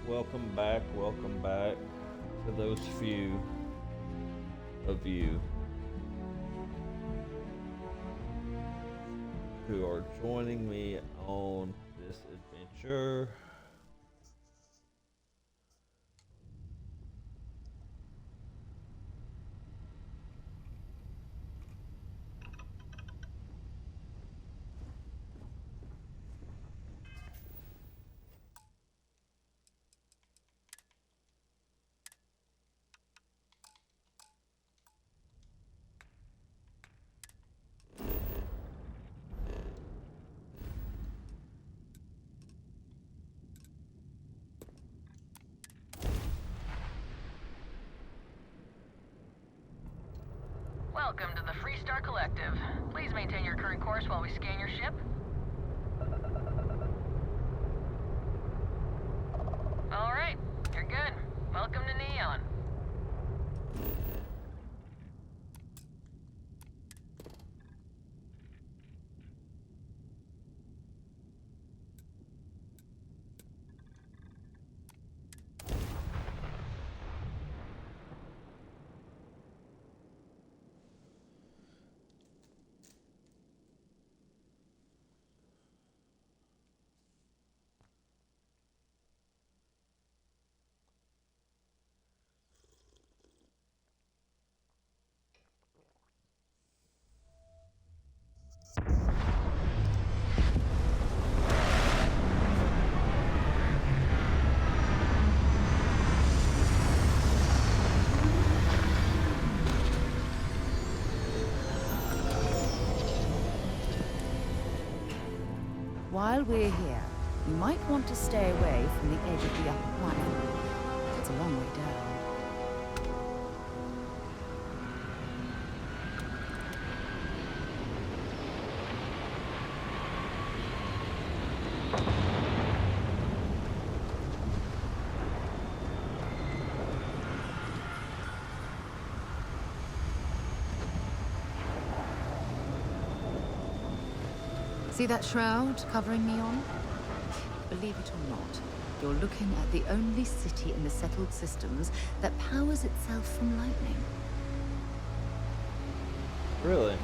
welcome back to those few of you who are joining me on this adventure. Welcome to the Freestar Collective. Please maintain your current course while we scan your ship. Alright, you're good. Welcome to Neon. While we're here, you might want to stay away from the edge of the upper platform. It's a long way down. See that shroud covering Neon? Believe it or not, you're looking at the only city in the settled systems that powers itself from lightning. Really?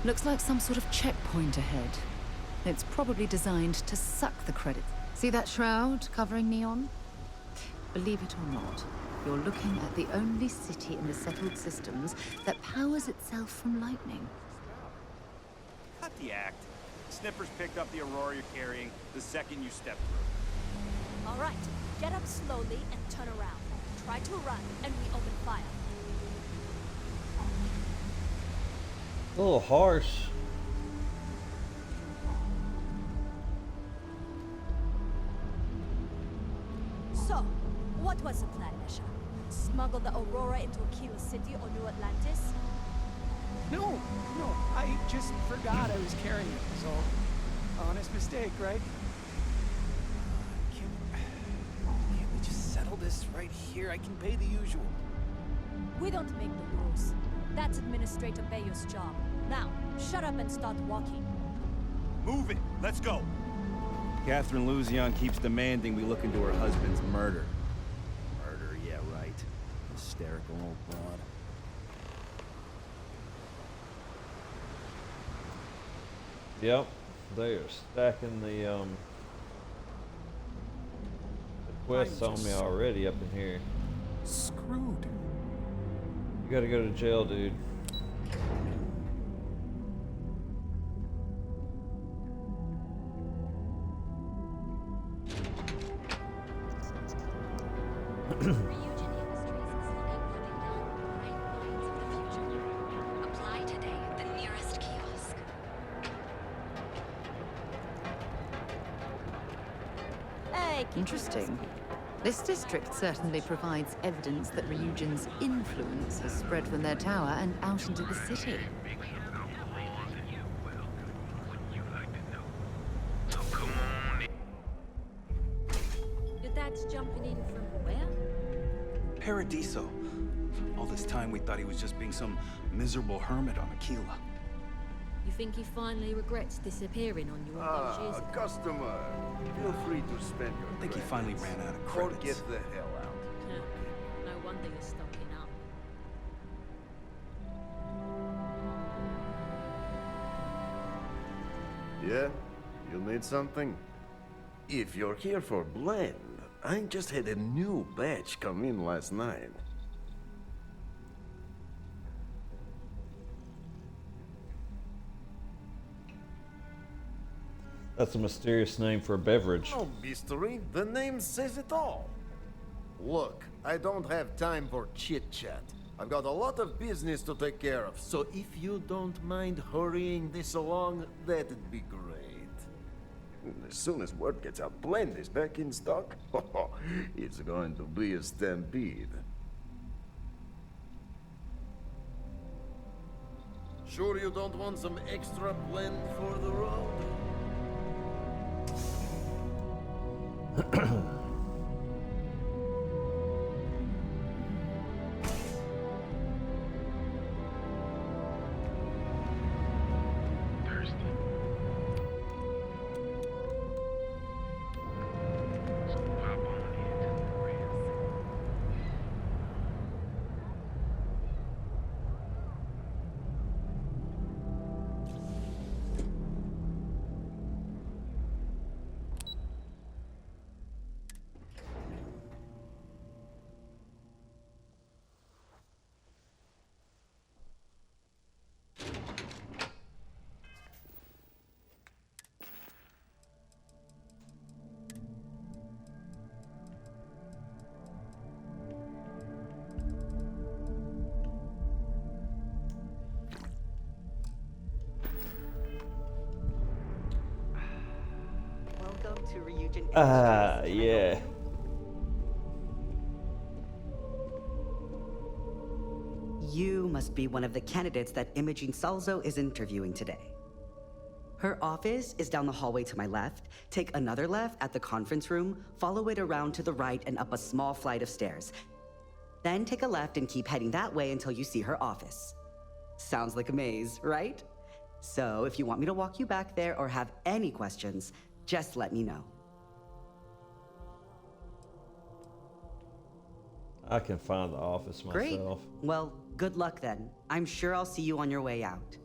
Looks like some sort of checkpoint ahead. It's probably designed to suck the credits. See that shroud covering Neon? Believe it or not, you're looking at the only city in the settled systems that powers itself from lightning. Cut the act. Snippers picked up the Aurora you're carrying the second you step through. All right, get up slowly and turn around. Try to run, and we open fire. A little harsh. So, what was the plan, Mesha? Smuggle the Aurora into Aquila City or New Atlantis? No, I just forgot I was carrying it, so honest mistake, right? Can't we just settle this right here? I can pay the usual. We don't make the rules. That's Administrator Bayo's job. Now, shut up and start walking. Move it! Let's go! Catherine Luzion keeps demanding we look into her husband's murder. Murder, yeah, right. Hysterical old broad. Yep, they are stacking the quests on me already up in here. Screwed. You gotta go to jail, dude. Ryujin Industries is looking for the young, bright minds of the future. Apply today at the nearest kiosk. Hey, keep Interesting. This district certainly provides evidence that Ryujin's influence has spread from their tower and out into the city. Your dad's jumping in from where? Paradiso. All this time we thought he was just being some miserable hermit on Aquila. You think he finally regrets disappearing on you all those years ago? Customer, feel free to spend your I think he finally ran out of or credits. get the hell out. No wonder you're stocking up. Yeah? You need something? If you're here for blend, I just had a new batch come in last night. That's a mysterious name for a beverage. No mystery, the name says it all. Look, I don't have time for chit-chat. I've got a lot of business to take care of, so if you don't mind hurrying this along, that'd be great. As soon as word gets out, blend is back in stock. It's going to be a stampede. Sure you don't want some extra blend for the road? Welcome to Ryujin Industries. Yeah. You must be one of the candidates that Imogene Salzo is interviewing today. Her office is down the hallway to my left. Take another left at the conference room, follow it around to the right and up a small flight of stairs. Then take a left and keep heading that way until you see her office. Sounds like a maze, right? So if you want me to walk you back there or have any questions, just let me know. I can find the office myself. Great. Well, good luck then. I'm sure I'll see you on your way out.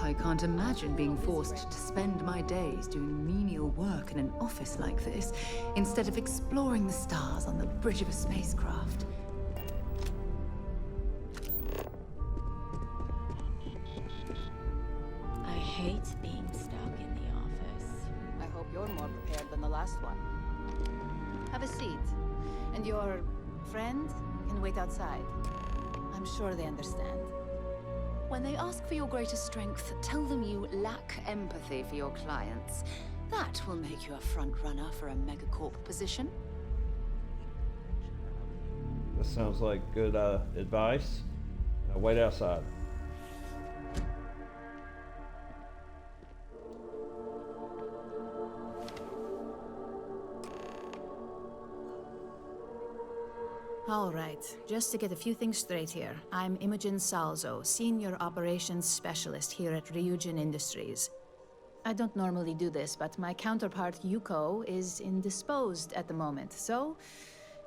I can't imagine being forced to spend my days doing menial work in an office like this, instead of exploring the stars on the bridge of a spacecraft. I hate being stuck in the office. I hope you're more prepared than the last one. Have a seat. And your friend can wait outside. I'm sure they understand. When they ask for your greater strength, tell them you lack empathy for your clients. That will make you a front runner for a megacorp position. That sounds like good advice. Now wait outside. All right, just to get a few things straight here. I'm Imogen Salzo, Senior Operations Specialist here at Ryujin Industries. I don't normally do this, but my counterpart Yuko is indisposed at the moment, so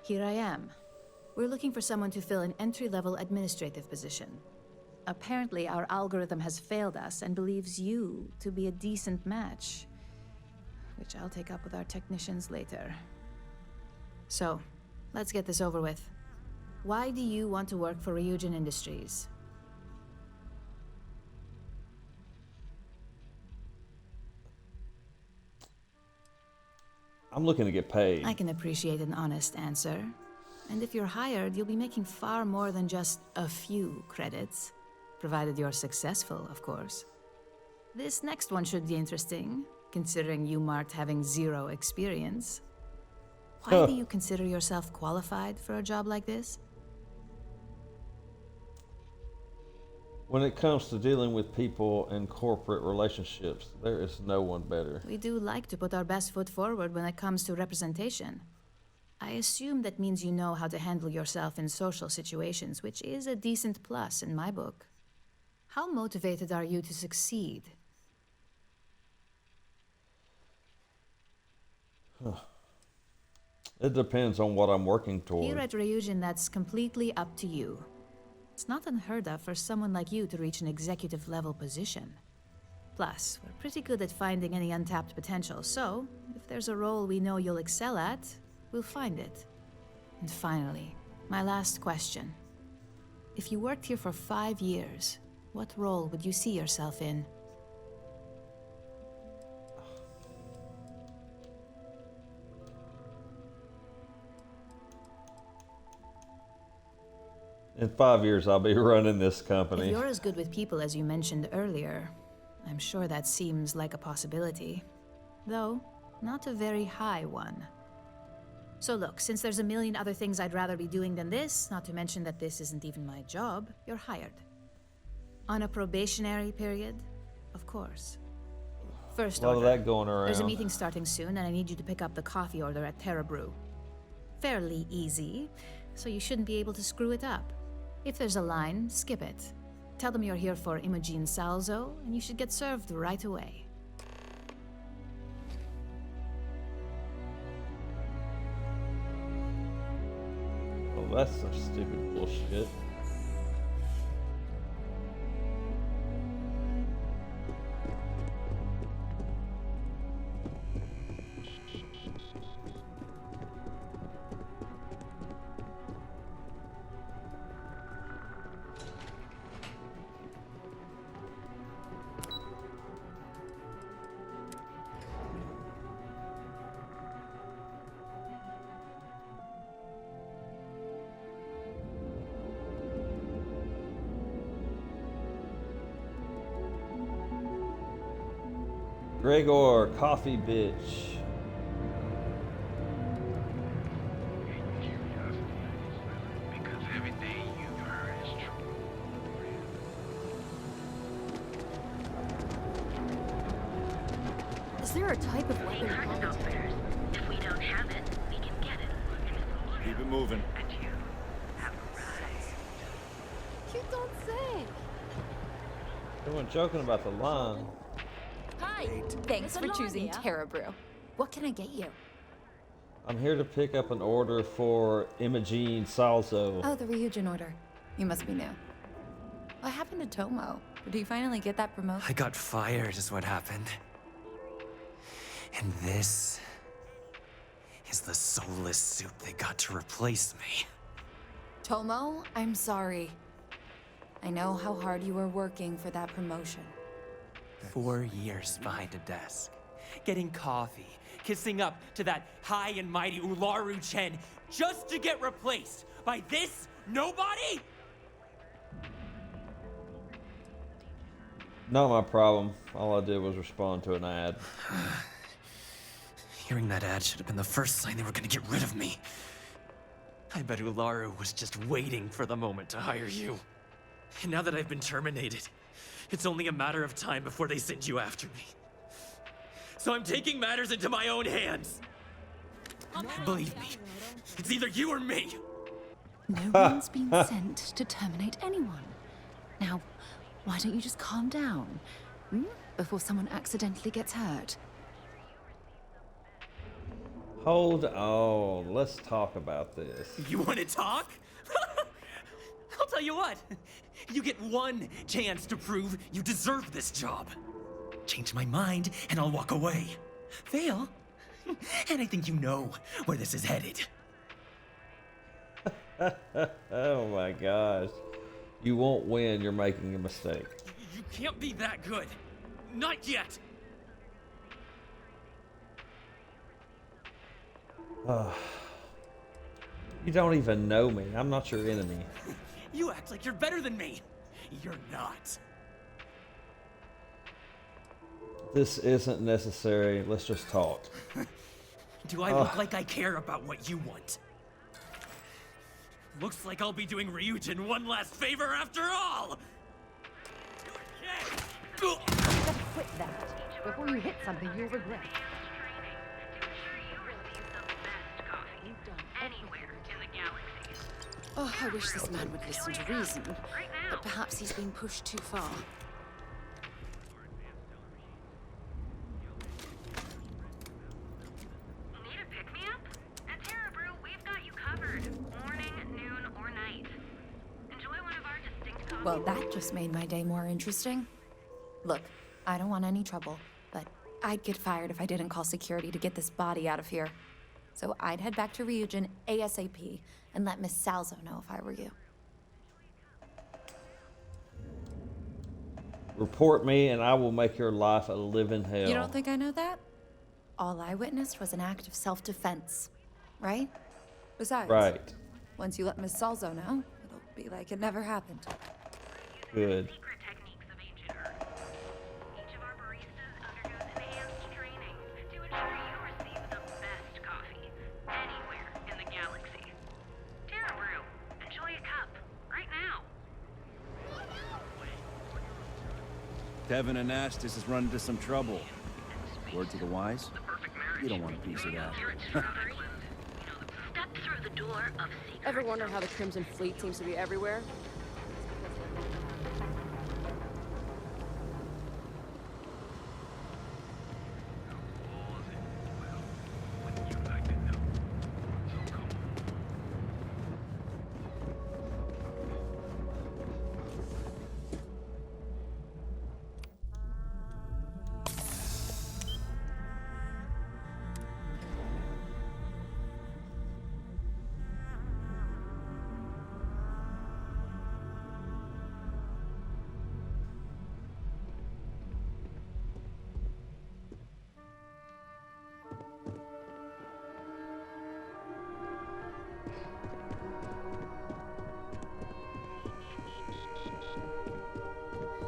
here I am. We're looking for someone to fill an entry-level administrative position. Apparently, our algorithm has failed us and believes you to be a decent match, which I'll take up with our technicians later. So, let's get this over with. Why do you want to work for Ryujin Industries? I'm looking to get paid. I can appreciate an honest answer. And if you're hired, you'll be making far more than just a few credits. Provided you're successful, of course. This next one should be interesting, considering you marked having 0 experience. Why do you consider yourself qualified for a job like this? When it comes to dealing with people and corporate relationships, there is no one better. We do like to put our best foot forward when it comes to representation. I assume that means you know how to handle yourself in social situations, which is a decent plus in my book. How motivated are you to succeed? It depends on what I'm working toward. Here at Ryujin, that's completely up to you. It's not unheard of for someone like you to reach an executive level position. Plus, we're pretty good at finding any untapped potential, so if there's a role we know you'll excel at, we'll find it. And finally, my last question. If you worked here for 5 years, what role would you see yourself in? In 5 years, I'll be running this company. If you're as good with people as you mentioned earlier, I'm sure that seems like a possibility. Though, not a very high one. So look, since there's a million other things I'd rather be doing than this, not to mention that this isn't even my job, you're hired. On a probationary period, of course. First A lot order. of that going around. There's a meeting starting soon, and I need you to pick up the coffee order at Terra Brew. Fairly easy, so you shouldn't be able to screw it up. If there's a line, skip it. Tell them you're here for Imogen Salzo, and you should get served right away. Oh, that's some stupid bullshit. Gregor, coffee bitch. Because everything you've heard is true. Is there a type of weapon called? If we don't have it, we can get it. Keep it moving. And you have arrived. You don't say. Everyone joking about the line. Hi. Thanks for choosing Terra Brew. What can I get you? I'm here to pick up an order for Imogen Salzo. Oh, the Ryujin order. You must be new. What happened to Tomo? Did you finally get that promotion? I got fired is what happened. And this is the soulless suit they got to replace me. Tomo, I'm sorry. I know how hard you were working for that promotion. 4 years behind a desk, getting coffee, kissing up to that high and mighty Ularu Chen, just to get replaced by this nobody? Not my problem. All I did was respond to an ad. Hearing that ad should have been the first sign they were gonna get rid of me. I bet Ularu was just waiting for the moment to hire you. And now that I've been terminated, it's only a matter of time before they send you after me. So I'm taking matters into my own hands. Believe me, it's either you or me. No one's been sent to terminate anyone. Now, why don't you just calm down? Before someone accidentally gets hurt. Hold on, let's talk about this. You want to talk? I'll tell you what. You get one chance to prove you deserve this job. Change my mind, and I'll walk away. Fail, and I think you know where this is headed. Oh my gosh. You won't win, you're making a mistake. You can't be that good. Not yet. You don't even know me. I'm not your enemy. You act like you're better than me. You're not. This isn't necessary. Let's just talk. Do I look like I care about what you want? Looks like I'll be doing Ryujin one last favor after all! You better quit that. Before you hit something, you'll regret. Oh, I wish this man would listen to reason, but perhaps he's been pushed too far. Need a pick-me-up? At Terra Brew, we've got you covered. Morning, noon, or night. Enjoy one of our distinct coffees. Well, that just made my day more interesting. Look, I don't want any trouble, but I'd get fired if I didn't call security to get this body out of here. So I'd head back to Ryujin ASAP and let Miss Salzo know if I were you. Report me and I will make your life a living hell. You don't think I know that? All I witnessed was an act of self-defense, right? Besides, Right. once you let Miss Salzo know, it'll be like it never happened. Good. Each of our baristas undergoes enhanced training to ensure you receive the best coffee anywhere in the galaxy. Terra Brew, enjoy a cup right now. Devin Anastas has run into some trouble. Word to the wise? You don't want a piece of that. Step through the door of secret. Ever wonder how the Crimson Fleet seems to be everywhere?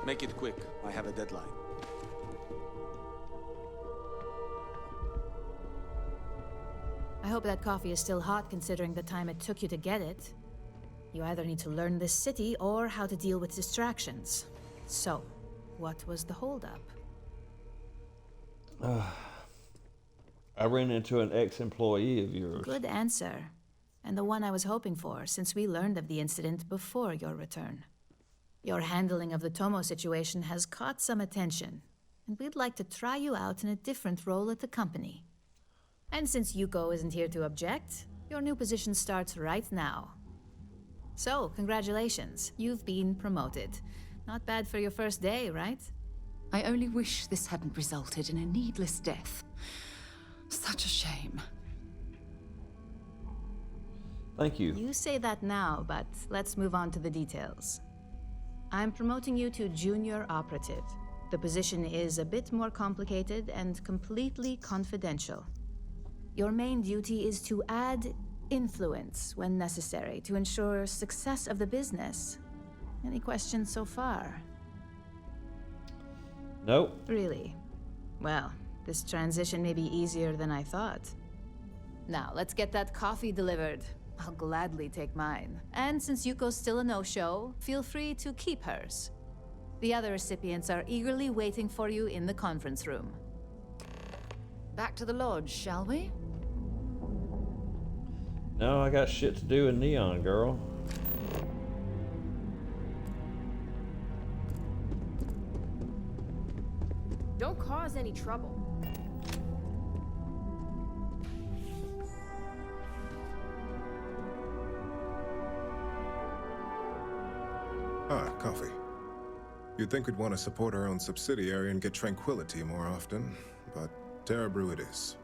Make it quick. I have a deadline. I hope that coffee is still hot considering the time it took you to get it. You either need to learn this city or how to deal with distractions. So, what was the holdup? I ran into an ex-employee of yours. Good answer. And the one I was hoping for, since we learned of the incident before your return. Your handling of the Tomo situation has caught some attention, and we'd like to try you out in a different role at the company. And since Yuko isn't here to object, your new position starts right now. So, congratulations, you've been promoted. Not bad for your first day, right? I only wish this hadn't resulted in a needless death. Such a shame. Thank you. You say that now, but let's move on to the details. I'm promoting you to junior operative. The position is a bit more complicated and completely confidential. Your main duty is to add influence when necessary to ensure success of the business. Any questions so far? Nope. Really? Well, this transition may be easier than I thought. Now, let's get that coffee delivered. I'll gladly take mine. And since Yuko's still a no-show, feel free to keep hers. The other recipients are eagerly waiting for you in the conference room. Back to the lodge, shall we? No, I got shit to do in Neon, girl. Don't cause any trouble. Ah, coffee. You'd think we'd want to support our own subsidiary and get tranquility more often, but Terra Brew it is.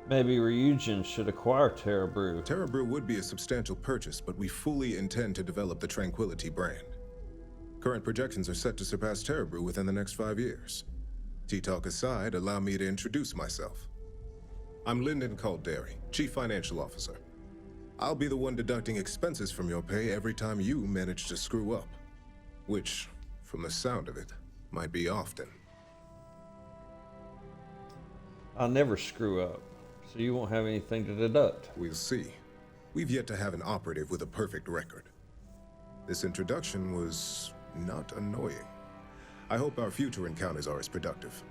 Maybe Ryujin should acquire Terra Brew. Terra Brew would be a substantial purchase, but we fully intend to develop the Tranquility brand. Current projections are set to surpass Terra Brew within the next 5 years. Tea-talk aside, allow me to introduce myself. I'm Lyndon Calderi, Chief Financial Officer. I'll be the one deducting expenses from your pay every time you manage to screw up. Which, from the sound of it, might be often. I'll never screw up, so you won't have anything to deduct. We'll see. We've yet to have an operative with a perfect record. This introduction was not annoying. I hope our future encounters are as productive.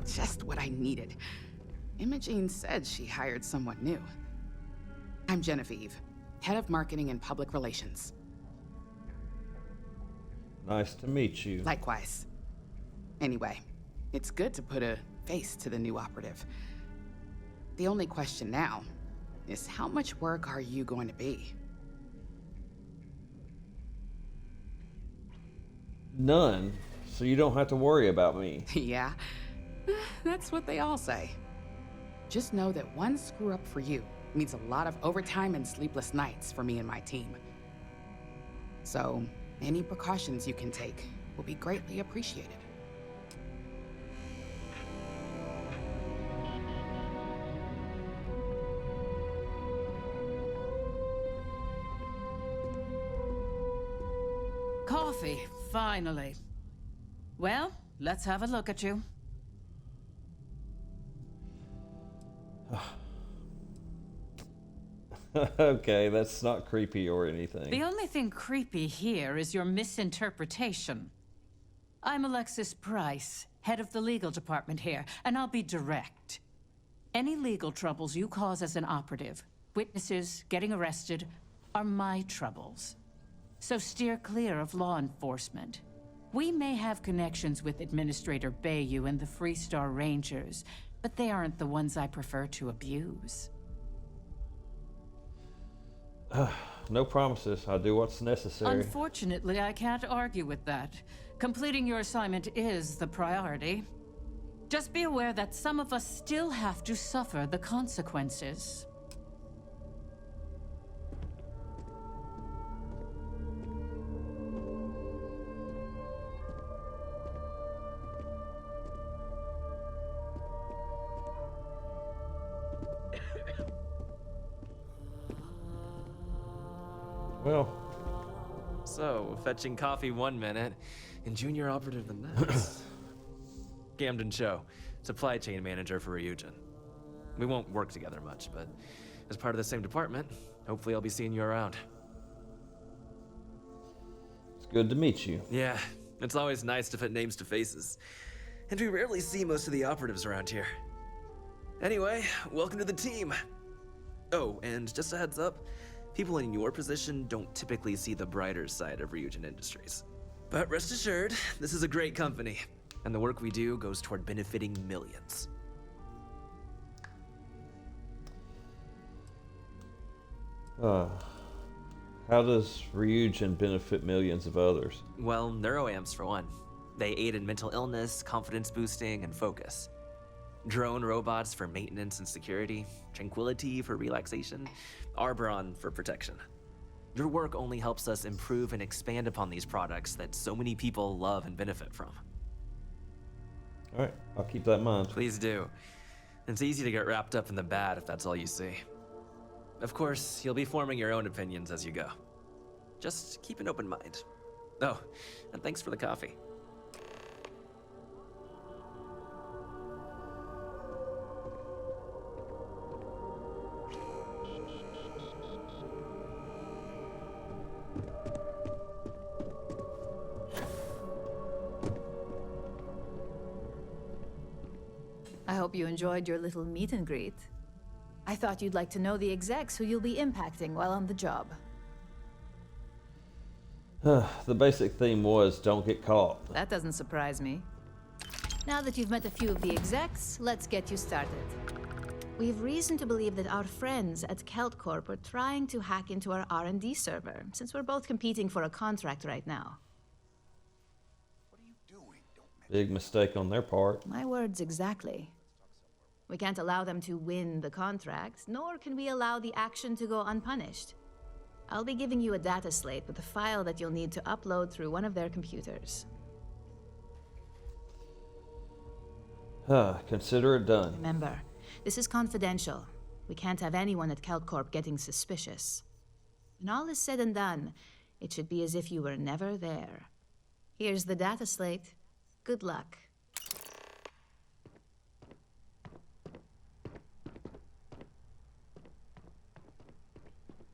Just what I needed. Imogene said she hired someone new. I'm Genevieve, Head of Marketing and Public Relations. Nice to meet you. Likewise. Anyway, it's good to put a face to the new operative. The only question now is how much work are you going to be? None, so you don't have to worry about me. Yeah, that's what they all say. Just know that one screw up for you means a lot of overtime and sleepless nights for me and my team. So, any precautions you can take will be greatly appreciated. Coffee, finally. Well, let's have a look at you. Okay, that's not creepy or anything. The only thing creepy here is your misinterpretation. I'm Alexis Price, head of the legal department here, and I'll be direct. Any legal troubles you cause as an operative, witnesses, getting arrested, are my troubles. So steer clear of law enforcement. We may have connections with Administrator Bayu and the Freestar Rangers, but they aren't the ones I prefer to abuse. No promises. I'll do what's necessary. Unfortunately, I can't argue with that. Completing your assignment is the priority. Just be aware that some of us still have to suffer the consequences. Well. So, fetching coffee 1 minute, and junior operative the next. Camden Cho, supply chain manager for Ryujin. We won't work together much, but as part of the same department, hopefully I'll be seeing you around. It's good to meet you. Yeah, it's always nice to put names to faces. And we rarely see most of the operatives around here. Anyway, welcome to the team. Oh, and just a heads up, people in your position don't typically see the brighter side of Ryujin Industries. But rest assured, this is a great company. and the work we do goes toward benefiting millions. How does Ryujin benefit millions of others? Well, neuroamps for one. They aid in mental illness, confidence boosting, and focus. Drone robots for maintenance and security, Tranquility for relaxation, Arbron for protection. Your work only helps us improve and expand upon these products that so many people love and benefit from. All right, I'll keep that in mind. Please do. It's easy to get wrapped up in the bad if that's all you see. Of course, you'll be forming your own opinions as you go. Just keep an open mind. Oh, and thanks for the coffee. I hope you enjoyed your little meet and greet. I thought you'd like to know the execs who you'll be impacting while on the job. The basic theme was don't get caught. That doesn't surprise me. Now that you've met a few of the execs, let's get you started. We've reason to believe that our friends at Kelt Corp are trying to hack into our R&D server, since we're both competing for a contract right now. Big mistake on their part. My words exactly. We can't allow them to win the contract, nor can we allow the action to go unpunished. I'll be giving you a data slate with a file that you'll need to upload through one of their computers. Consider it done. Remember, this is confidential. We can't have anyone at Kelt Corp getting suspicious. When all is said and done, it should be as if you were never there. Here's the data slate. Good luck.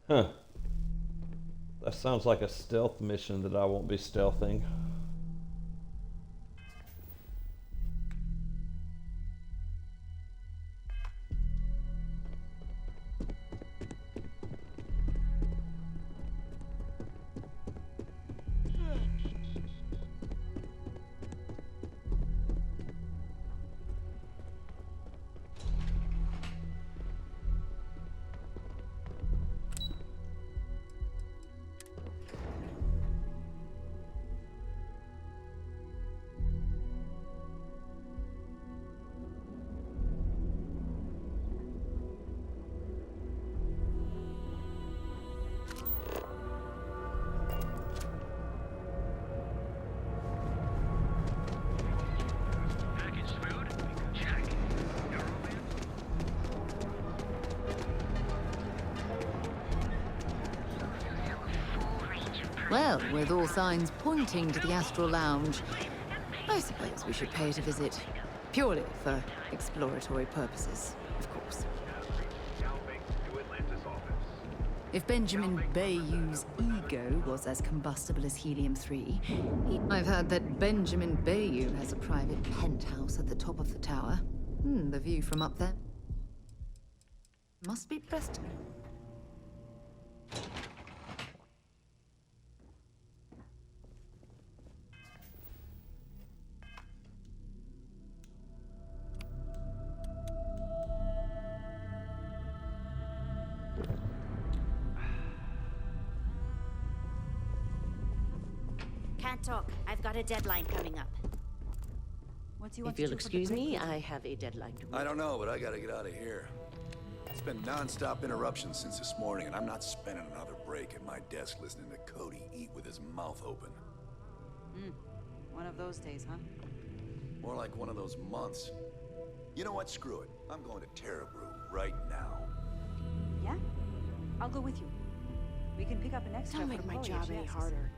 Huh. That sounds like a stealth mission that I won't be stealthing. Well, with all signs pointing to the Astral Lounge, I suppose we should pay it a visit. Purely for exploratory purposes, of course. If Benjamin Bayou's ego was as combustible as helium-3, I've heard that Benjamin Bayou has a private penthouse at the top of the tower. The view from up there must be breathtaking. Can't talk. I've got a deadline coming up. If you'll excuse me, I have a deadline to meet. I don't know, but I gotta get out of here. It's been non-stop interruptions since this morning, and I'm not spending another break at my desk listening to Cody eat with his mouth open. One of those days, huh? More like one of those months. You know what? Screw it. I'm going to Terrabrew right now. Yeah? I'll go with you. We can pick up an extra. Don't make my job any harder.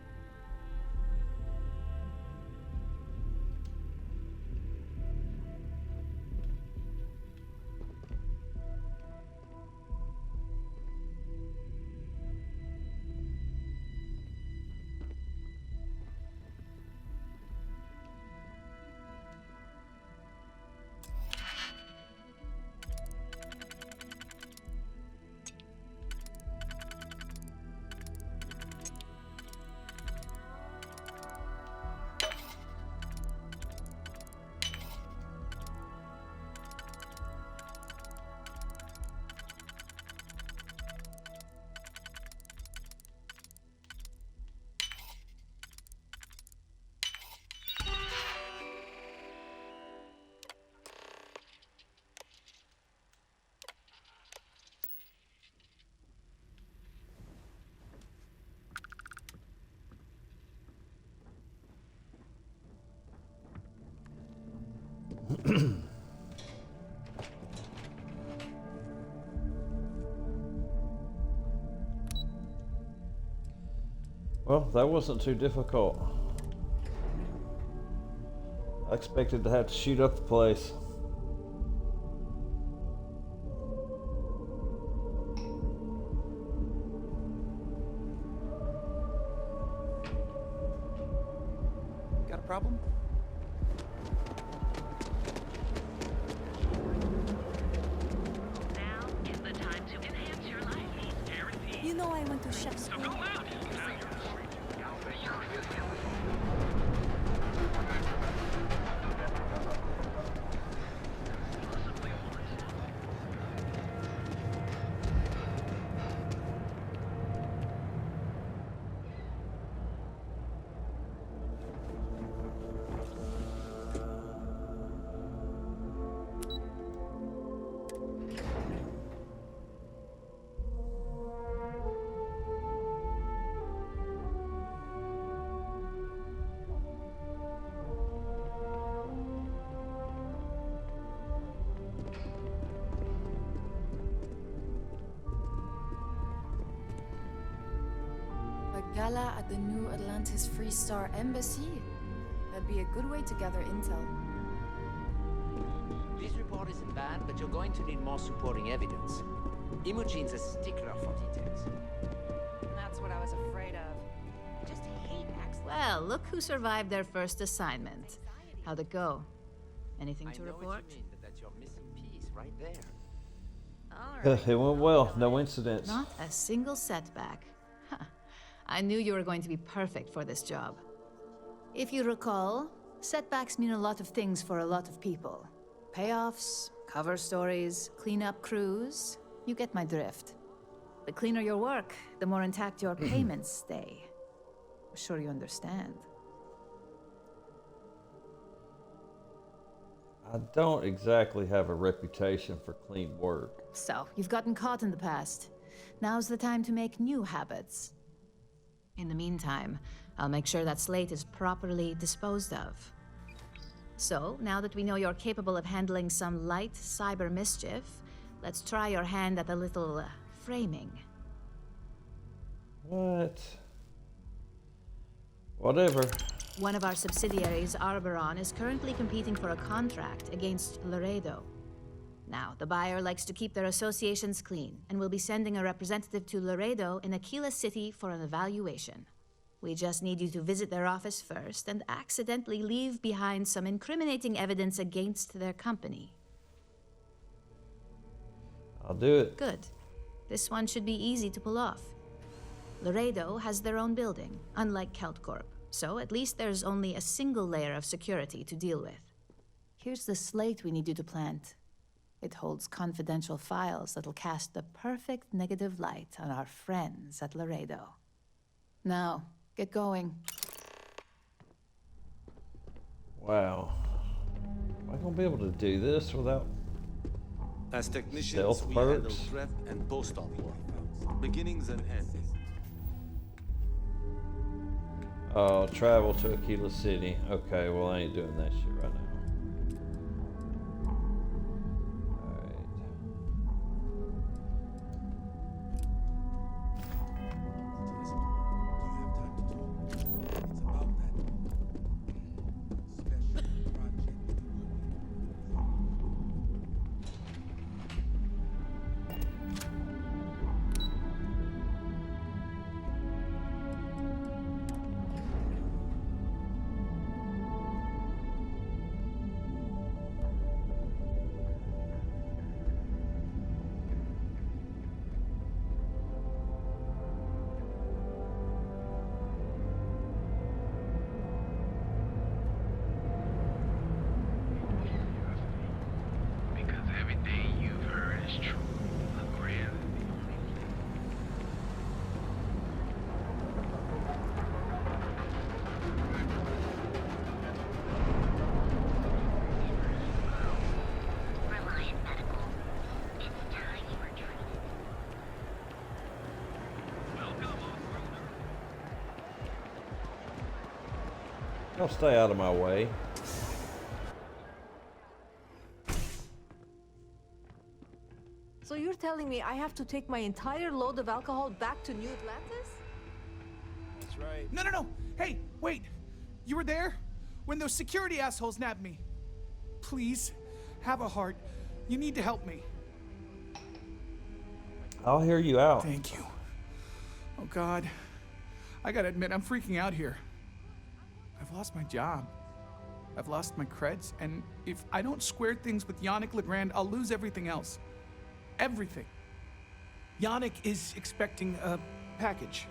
Well, that wasn't too difficult. I expected to have to shoot up the place. Got a problem? Now is the time to enhance your life. You know I went to chef school. A gala at the New Atlantis Free Star Embassy? That'd be a good way to gather intel. This report isn't bad, but you're going to need more supporting evidence. Imogene's a stickler for details. That's what I was afraid of. I just hate accidents. Well, look who survived their first assignment. How'd it go? Anything to I know report? what you mean, but that's your missing piece right there. It went well. No incidents. Not a single setback. Huh. I knew you were going to be perfect for this job. If you recall, setbacks mean a lot of things for a lot of people. Payoffs, cover stories, cleanup crews. You get my drift. The cleaner your work, the more intact your payments stay. I'm sure you understand. I don't exactly have a reputation for clean work. So, you've gotten caught in the past. Now's the time to make new habits. In the meantime, I'll make sure that Slate is properly disposed of. So, now that we know you're capable of handling some light cyber mischief, let's try your hand at a little framing. What? Whatever. One of our subsidiaries, Arboron, is currently competing for a contract against Laredo. Now, the buyer likes to keep their associations clean, and will be sending a representative to Laredo in Aquila City for an evaluation. We just need you to visit their office first and accidentally leave behind some incriminating evidence against their company. I'll do it. Good. This one should be easy to pull off. Laredo has their own building, unlike KeltCorp, so at least there's only a single layer of security to deal with. Here's the slate we need you to plant. It holds confidential files that'll cast the perfect negative light on our friends at Laredo. Now, get going. Wow. Am I gonna be able to do this without As technicians, stealth we handle perks? threat and post-op work. Beginnings and ends. Oh, travel to Aquila City. Okay, well I ain't doing that shit right now. Because everything you've heard is true. Agreeing is the only Reliant Medical. It's time you were treated. I'll stay out of my way. So you're telling me I have to take my entire load of alcohol back to New Atlantis? That's That's right. No. Hey, wait. You were there? When those security assholes nabbed me. Please, have a heart. You need to help me. I'll hear you out. Thank you. Oh, God. I gotta admit, I'm freaking out here. I've lost my job. I've lost my creds, and if I don't square things with Yannick Legrand, I'll lose everything else. Everything. Yannick is expecting a package.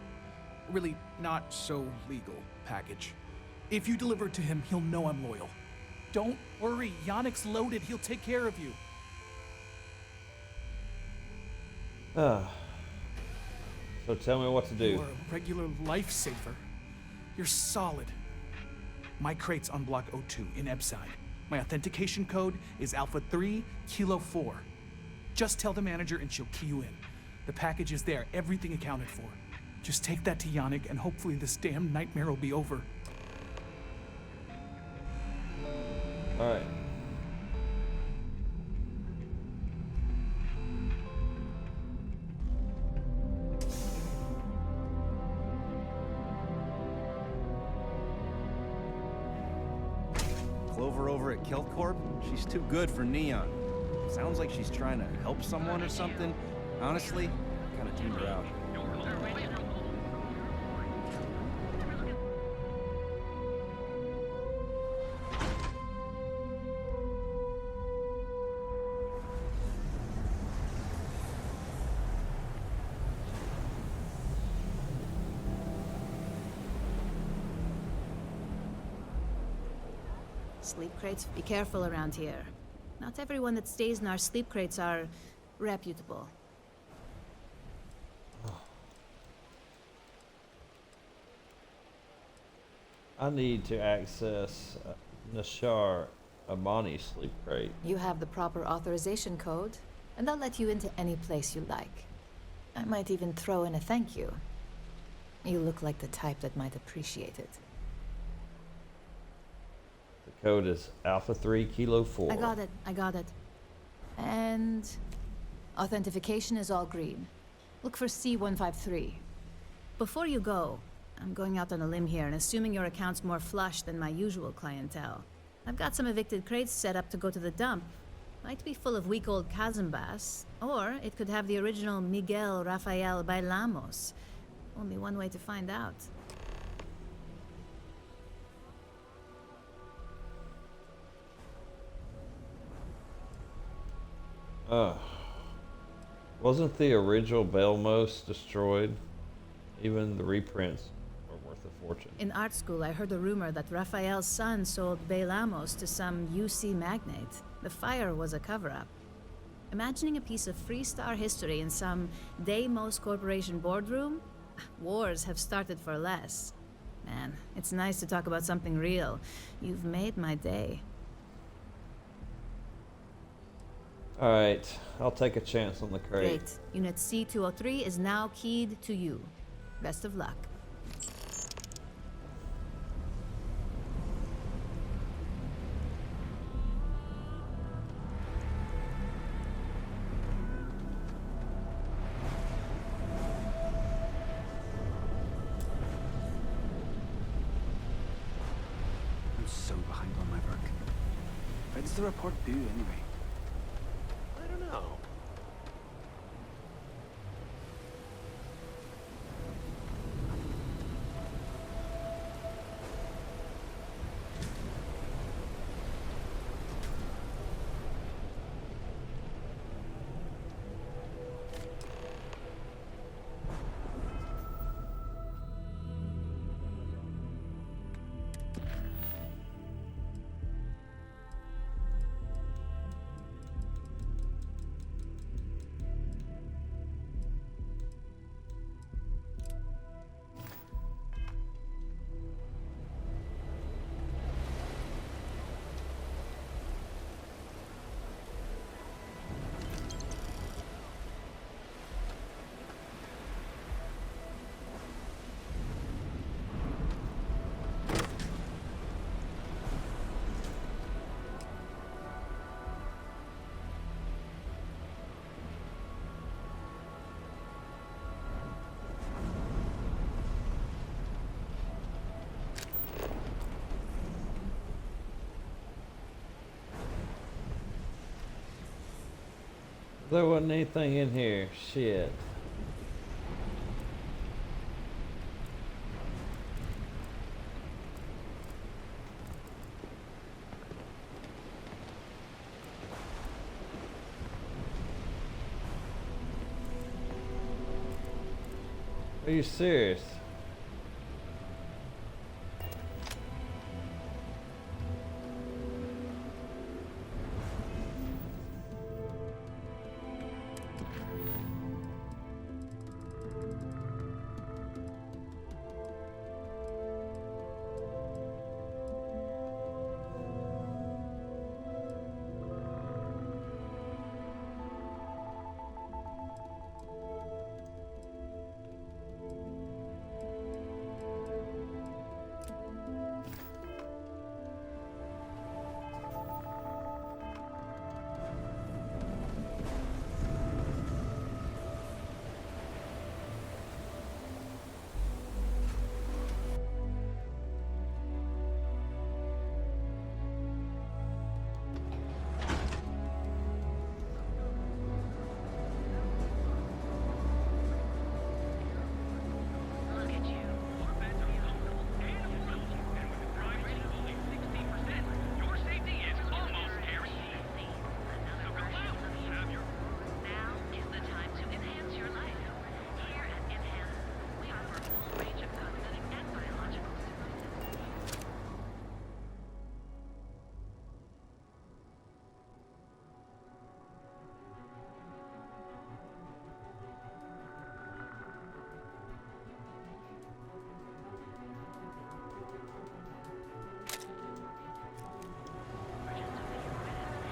Really not so legal package. If you deliver it to him, he'll know I'm loyal. Don't worry, Yannick's loaded. He'll take care of you. So tell me what to do. You're a regular lifesaver. You're solid. My crate's on Block 02 in Ebside. My authentication code is Alpha 3 Kilo 4. Just tell the manager and she'll key you in. The package is there, everything accounted for. Just take that to Yannick and hopefully this damn nightmare will be over. All right. Clover over at Keltcorp? She's too good for Neon. Sounds like she's trying to help someone or something. Honestly, I kinda tuned her out. Sleep crates, be careful around here. Not everyone that stays in our sleep crates are reputable. I need to access Nashar Amani's sleep crate. You have the proper authorization code, and they'll let you into any place you like. I might even throw in a thank you. You look like the type that might appreciate it. The code is Alpha 3 Kilo 4. I got it. And authentication is all green. Look for C153. Before you go, I'm going out on a limb here and assuming your account's more flush than my usual clientele. I've got some evicted crates set up to go to the dump. Might be full of weak old Kazambas, or it could have the original Miguel Rafael Bailamos. Only one way to find out. Wasn't the original Belmos destroyed? Even the reprints are worth a fortune. In art school, I heard a rumor that Rafael's son sold Bailamos to some UC magnate. The fire was a cover-up. Imagining a piece of Freestar history in some Deimos Corporation boardroom? Wars have started for less. Man, it's nice to talk about something real. You've made my day. Alright, I'll take a chance on the crate. Great. Unit C203 is now keyed to you. Best of luck. I'm so behind on my work. When's the report due anyway? I don't know. There wasn't anything in here. Shit. Are you serious?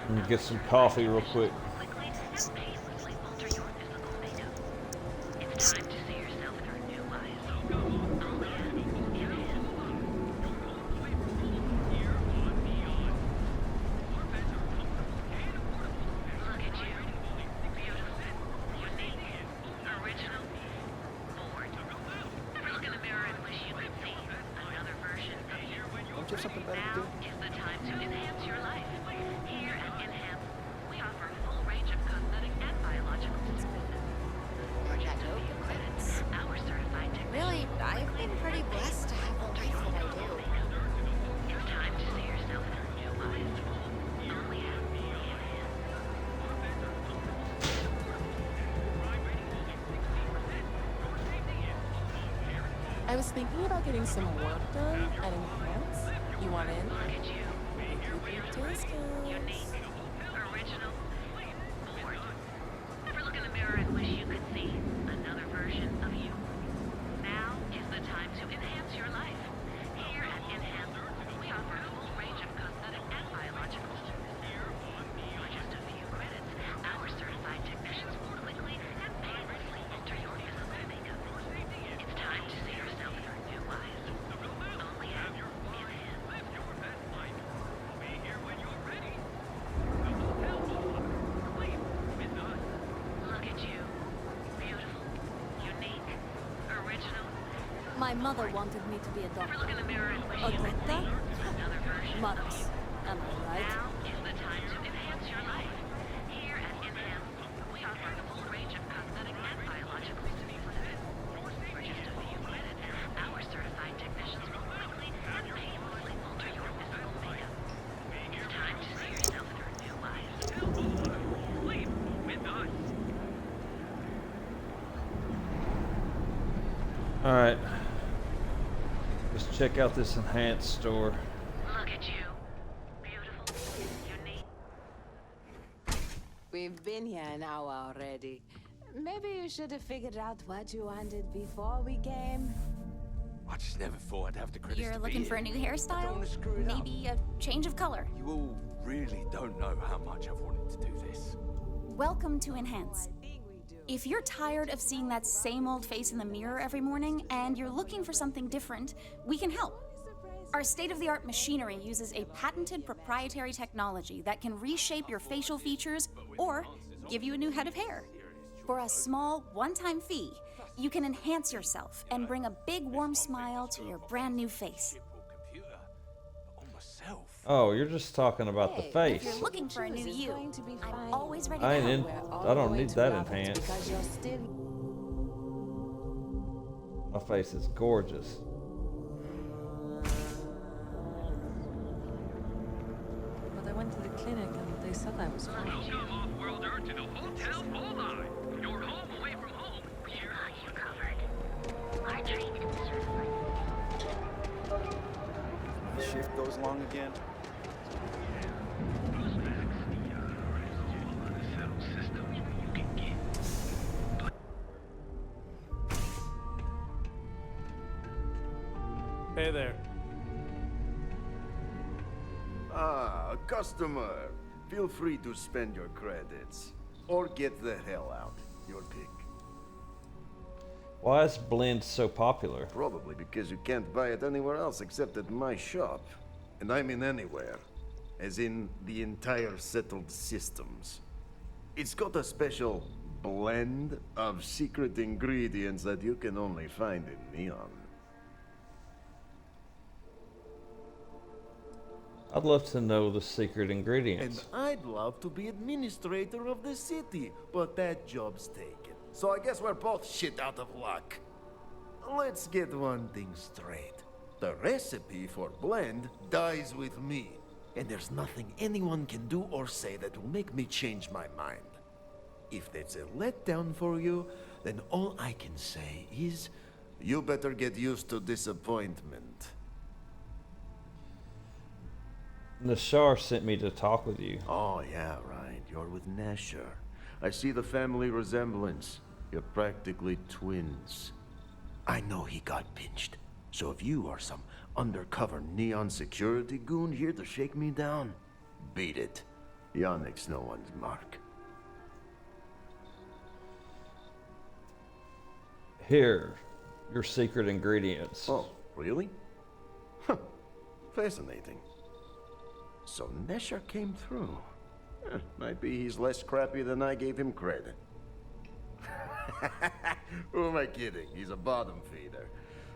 Let me get some coffee real quick. Don't you have something better to do? Is the time to enhance your life. Here at Enhance, we offer a full range of cosmetic and biological services. For just a few credits, our certified technicians Really, I've been pretty blessed to have the life that I do. It's time to see yourself through new eyes. Only at Enhance. I was thinking about getting some work done at Enhance. You want in? Look at you. Beautiful, Unique, original, bored. Ever look in the mirror and wish you could see another version of you? Now is the time to enhance your life. Here at Enhance, we offer a full range of cosmetic and biological services. For just a few credits, our certified technicians will quickly and painlessly alter your physical makeup. It's time to see yourself through new eyes. Only at Enhance. Look at you. Beautiful, unique, original. My mother wanted me to be a doctor. Look in the mirror and wish A you could doctor? see another version of Mothers. you. Am I right? Now is the time to enhance your life. Here at Enhance, we offer a full range of cosmetic and biological services. For just a few credits, our certified technicians will quickly and painlessly alter your physical makeup. It's time to see yourself through new eyes. Sleep with us. All right. Let's check out this Enhanced store. Look at you. Beautiful, unique. We've been here an hour already. Maybe you should have figured out what you wanted before we came. I just never thought I'd have the credits You're to be looking for a here. new hairstyle? screw it up. Maybe a change of color? You all really don't know how much I've wanted to do this. Welcome to Enhance. If you're tired of seeing that same old face in the mirror every morning and you're looking for something different, we can help. Our state-of-the-art machinery uses a patented proprietary technology that can reshape your facial features or give you a new head of hair. For a small, one-time fee, you can enhance yourself and bring a big warm smile to your brand new face. Computer, but on myself. Oh, you're just talking about the If face. you're looking for a new you, I'm always ready I to ain't help. in. I don't need that enhanced. Because you're still... My face is gorgeous. But I went to the clinic and they said I was fine. Welcome, off-worlder, to the Hotel Volii. Your home away from home. Here are you covered. Our treatment My shift goes long again. Hey there. Ah, a customer. Feel free to spend your credits. Or get the hell out. Your pick. Why is Blend so popular? Probably because you can't buy it anywhere else except at my shop. And I mean anywhere. As in the entire settled systems. It's got a special blend of secret ingredients that you can only find in Neon. I'd love to know the secret ingredients. And I'd love to be administrator of the city, but that job's taken. So I guess we're both shit out of luck. Let's get one thing straight. The recipe for blend dies with me. And there's nothing anyone can do or say that will make me change my mind. If that's a letdown for you, then all I can say is, you better get used to disappointment. Nashar sent me to talk with you. Oh, yeah, right. You're with Nasher. I see the family resemblance. You're practically twins. I know he got pinched. So if you are some undercover Neon security goon here to shake me down, beat it. Yannick's no one's mark. Here, your secret ingredients. Oh, really? Huh. Fascinating. So Nesher came through. Might be he's less crappy than I gave him credit. Who am I kidding? He's a bottom feeder.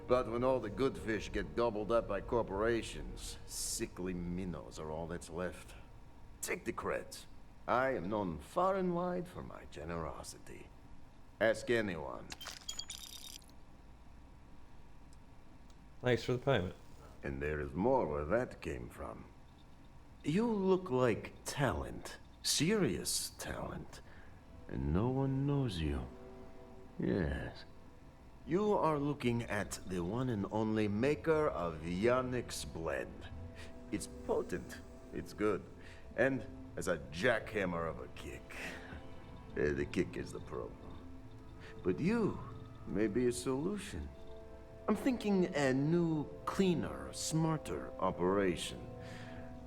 But when all the good fish get gobbled up by corporations, sickly minnows are all that's left. Take the creds. I am known far and wide for my generosity. Ask anyone. Thanks for the payment. And there is more where that came from. You look like talent. Serious talent. And no one knows you. Yes. You are looking at the one and only maker of Yannick's blend. It's potent. It's good. And as a jackhammer of a kick. The kick is the problem. But you may be a solution. I'm thinking a new, cleaner, smarter operation.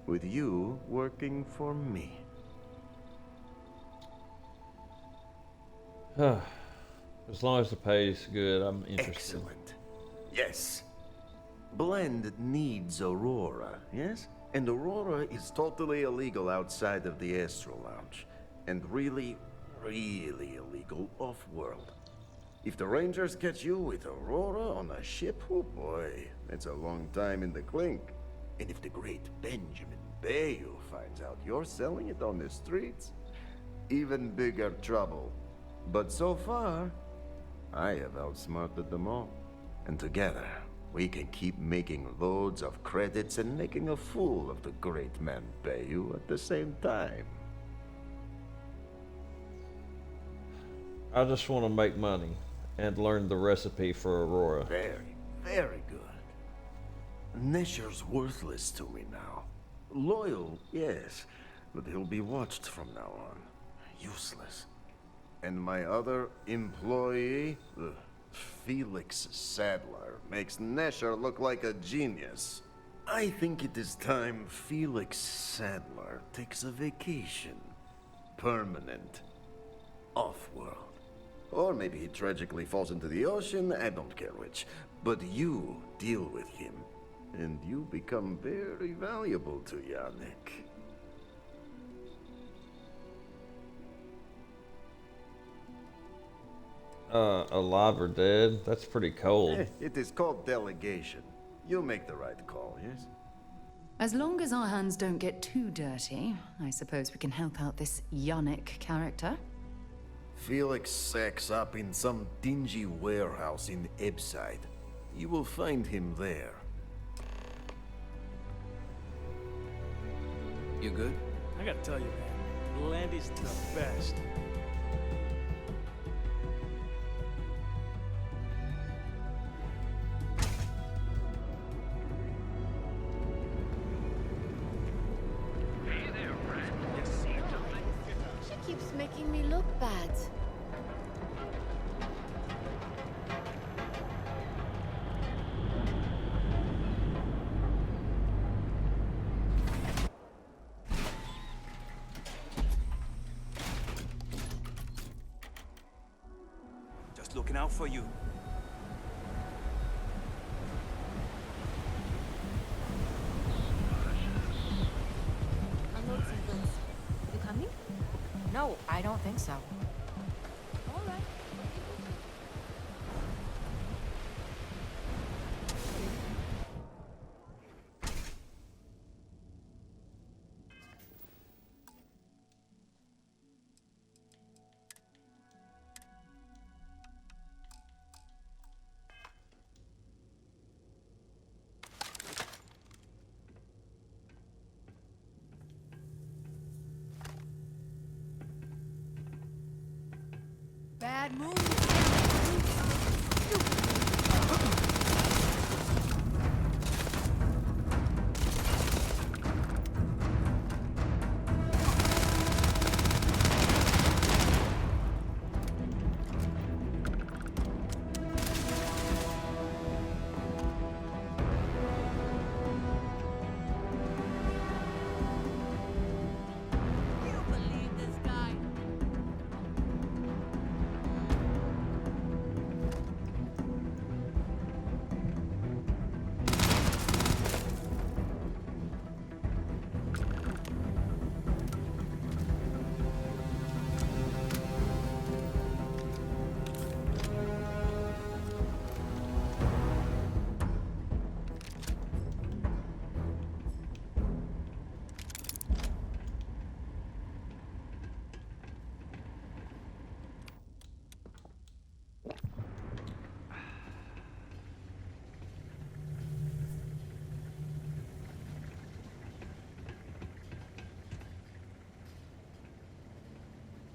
With you working for me. As long as the pay's good, I'm interested. Excellent. Yes. Blend needs Aurora, yes? And Aurora is totally illegal outside of the Astral Lounge. And really, really illegal off-world. If the Rangers catch you with Aurora on a ship, oh boy, that's a long time in the clink. And if the great Benjamin Bayou finds out you're selling it on the streets, even bigger trouble. But so far, I have outsmarted them all. And together, we can keep making loads of credits and making a fool of the great man Bayou at the same time. I just want to make money and learn the recipe for Aurora. Very, very good. Nesher's worthless to me now. Loyal, yes, but he'll be watched from now on. Useless. And my other employee, Felix Sadler, makes Nesher look like a genius. I think it is time Felix Sadler takes a vacation. Permanent. Off-world. Or maybe he tragically falls into the ocean, I don't care which. But you deal with him, and you become very valuable to Yannick. Alive or dead? That's pretty cold. It is called delegation. You make the right call, yes? As long as our hands don't get too dirty, I suppose we can help out this Yannick character. Felix sacks up in some dingy warehouse in Ebside. You will find him there. You good? I gotta tell you, man, Landy's the best. Hey there, friend. You see something? She keeps making me look bad. Just looking out for you. Unload sequence. You coming? No, I don't think so. All right. Bad move. You believe this guy?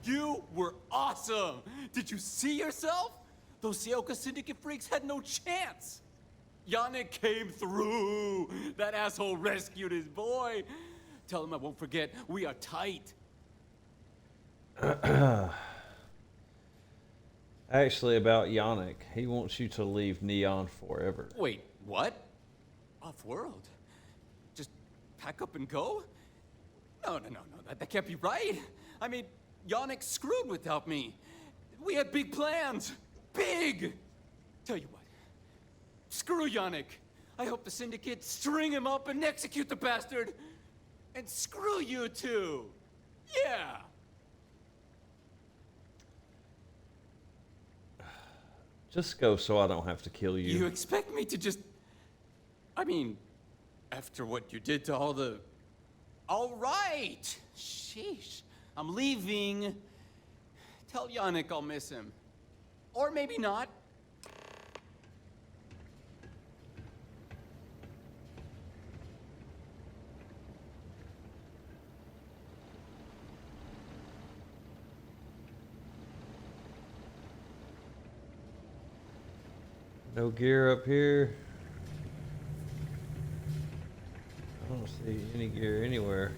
You were awesome! Did you see yourself? Those Sioka Syndicate freaks had no chance! Yannick came through! That asshole rescued his boy! Tell him I won't forget, we are tight. Actually, about Yannick, he wants you to leave Neon forever. Wait, what? Off-world? Just pack up and go? No, that can't be right. I mean, Yannick screwed without me. We had big plans. Big! Tell you what. Screw Yannick. I hope the Syndicate string him up and execute the bastard. And screw you too. Yeah! Just go so I don't have to kill you. You expect me to just... I mean, after what you did to all the... All right! Sheesh. I'm leaving. Tell Yannick I'll miss him. Or maybe not. No gear up here. I don't see any gear anywhere.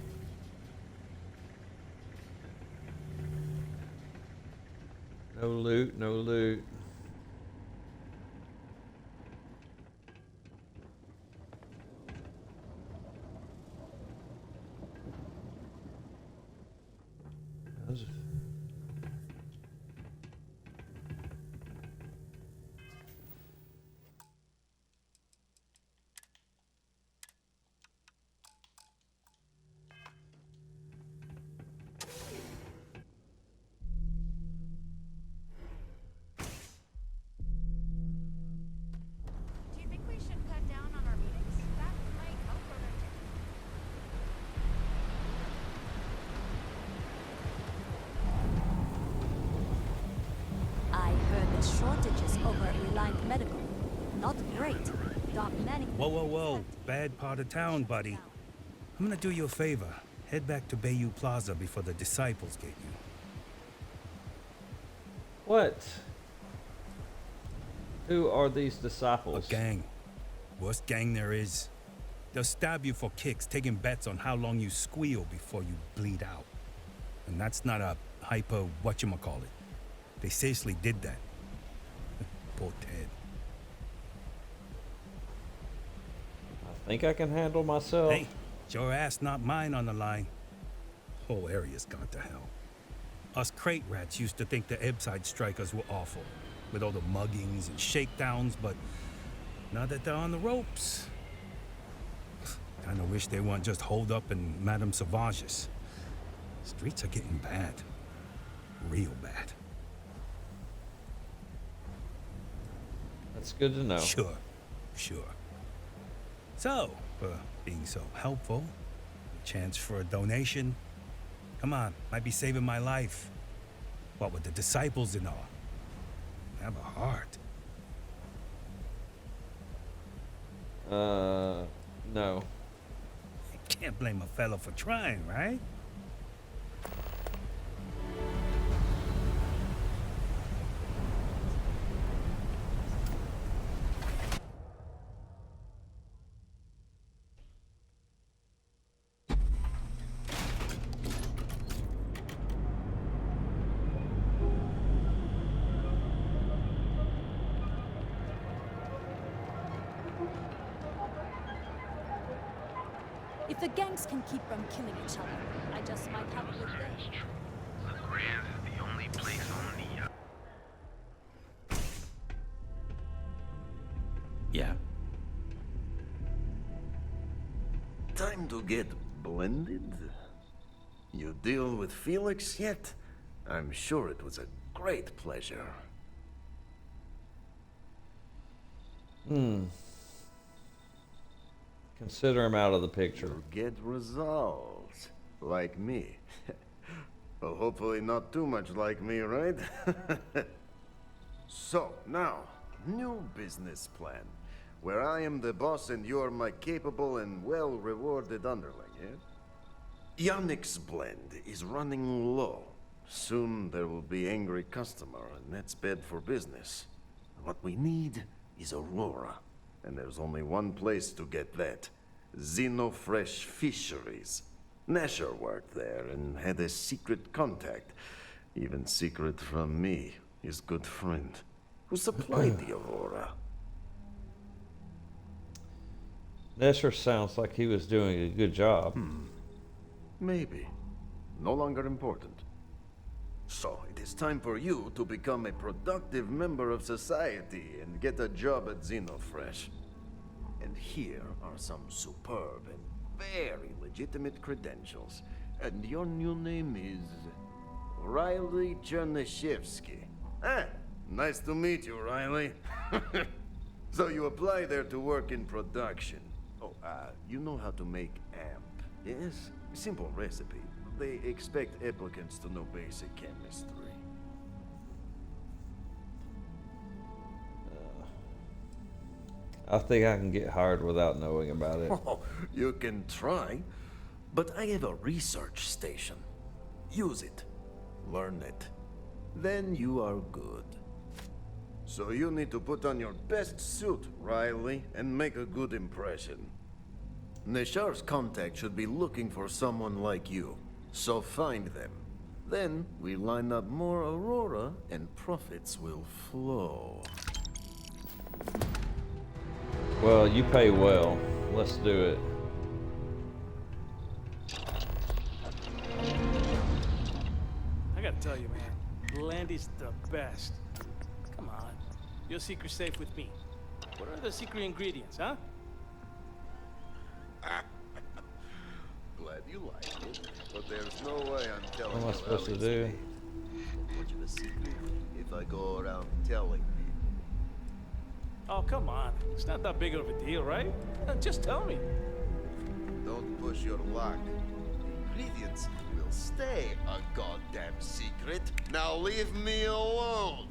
No loot, no loot. Those- heard there's shortages over at Reliant Medical. Not great. Doc Manning... Whoa. Bad part of town, buddy. I'm gonna do you a favor. Head back to Bayou Plaza before the disciples get you. What? Who are these disciples? A gang. Worst gang there is. They'll stab you for kicks, taking bets on how long you squeal before you bleed out. And that's not a hyper whatchamacallit. They seriously did that. Poor Ted. I think I can handle myself. Hey, it's your ass, not mine on the line. Whole area's gone to hell. Us crate rats used to think the Ebbside strikers were awful, with all the muggings and shakedowns, but now that they're on the ropes, kinda wish they weren't just holed up in Madame Sauvage's. Streets are getting bad. Real bad. That's good to know. Sure. So, for being so helpful, a chance for a donation. Come on, might be saving my life. What with the disciples and all. Have a heart. No. Can't blame a fella for trying, right? If the gangs can keep from killing each other, I just might have a good day. LeGrand is the only place on the... Yeah. Time to get blended? You deal with Felix yet? I'm sure it was a great pleasure. Consider him out of the picture. You get results. Like me. Well, hopefully not too much like me, right? So, now, new business plan. Where I am the boss and you're my capable and well-rewarded underling, yeah? Yannick's blend is running low. Soon there will be angry customer, and that's bad for business. What we need is Aurora. And there's only one place to get that. Xenofresh Fisheries. Nasher worked there and had a secret contact. Even secret from me, his good friend, who supplied the Aurora. Nasher sounds like he was doing a good job. Maybe. No longer important. So, it is time for you to become a productive member of society and get a job at Xenofresh. And here are some superb and very legitimate credentials. And your new name is... Riley Chernyshevsky. Nice to meet you, Riley. So you apply there to work in production. Oh, you know how to make amp, yes? Simple recipe. They expect applicants to know basic chemistry. I think I can get hired without knowing about it. Oh, you can try, but I have a research station. Use it. Learn it. Then you are good. So you need to put on your best suit, Riley, and make a good impression. Neshar's contact should be looking for someone like you. So find them. Then we line up more Aurora and profits will flow. Well, you pay well. Let's do it. I gotta tell you, man, Landy's the best. Come on, your secret's safe with me. What are the secret ingredients, huh? Glad you like it, but there's no way I'm telling What am I you supposed to how do? it's made. Much of a secret if I go around telling people. Oh, come on. It's not that big of a deal, right? Just tell me. Don't push your luck. The ingredients will stay a goddamn secret. Now leave me alone.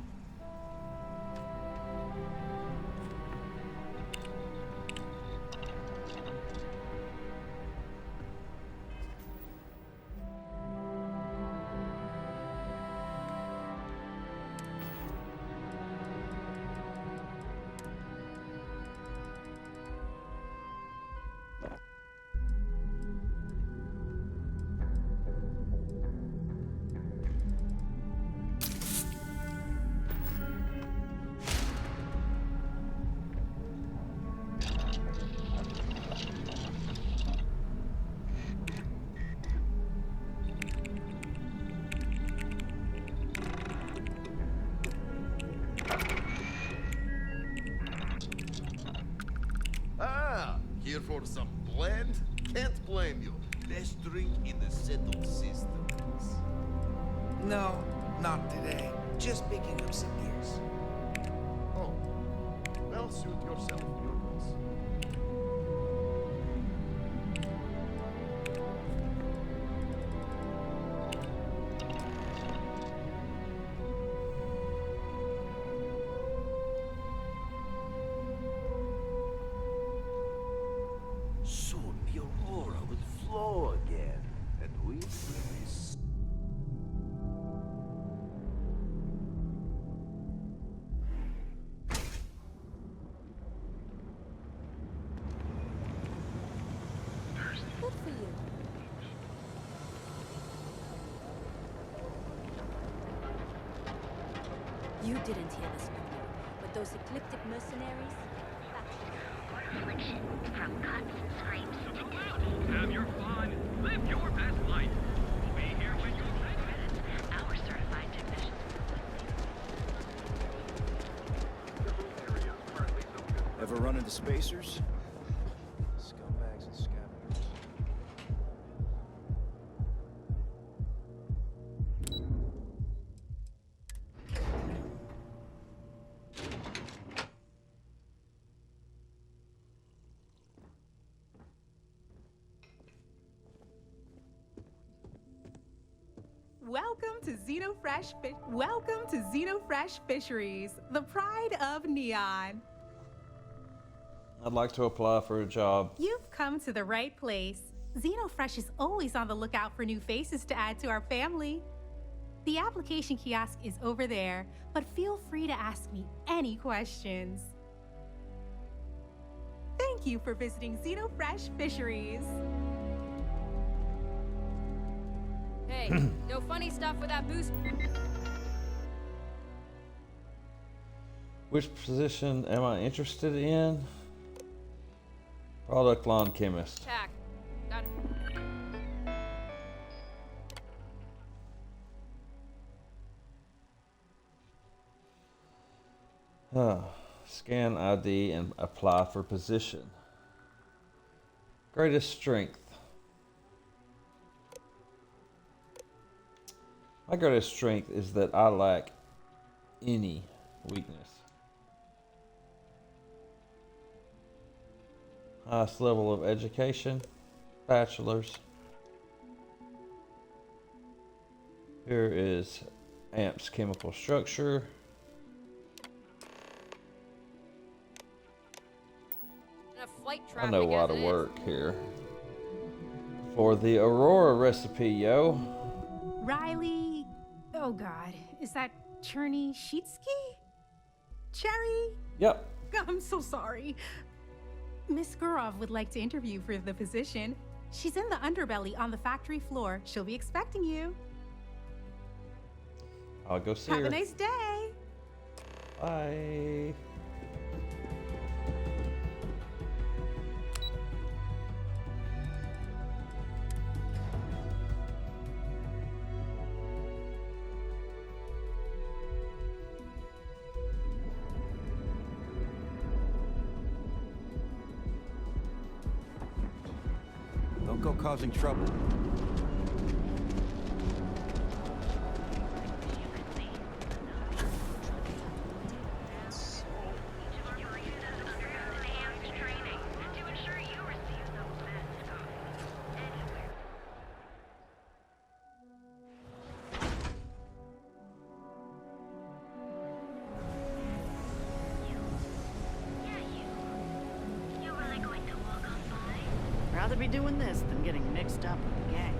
here for some blend? Can't blame you. Best drink in the settled systems. No, not today. Just picking up some gears. Oh, well, suit yourself, your boss. Soon the Aurora will flow again, and we will be Good for you. You didn't hear this from me, but those ecliptic mercenaries. Affliction from cuts and scrapes. Have your fun. Live your best life. We'll be here when you're ready. Our certified technicians. Ever run into spacers? Scumbags and scavengers. Welcome to Xenofresh Fisheries, the pride of Neon. I'd like to apply for a job. You've come to the right place. Xenofresh is always on the lookout for new faces to add to our family. The application kiosk is over there, but feel free to ask me any questions. Thank you for visiting Xenofresh Fisheries. Hey, no funny stuff with that boost. Which position am I interested in? Product line chemist. Tack. Got it. Scan ID and apply for position. Greatest strength. My greatest strength is that I lack any weakness. Highest level of education, bachelor's. Here is AMP's chemical structure. I know why to work here. For the Aurora recipe, yo. Riley, oh God, is that Cherny-Sheetsky? Cherry? Yep. I'm so sorry. Miss Gurov would like to interview for the position. She's in the underbelly on the factory floor. She'll be expecting you. I'll go see Have her. a nice day. Bye. Don't go causing trouble. Rather be doing this than getting mixed up with the gangs.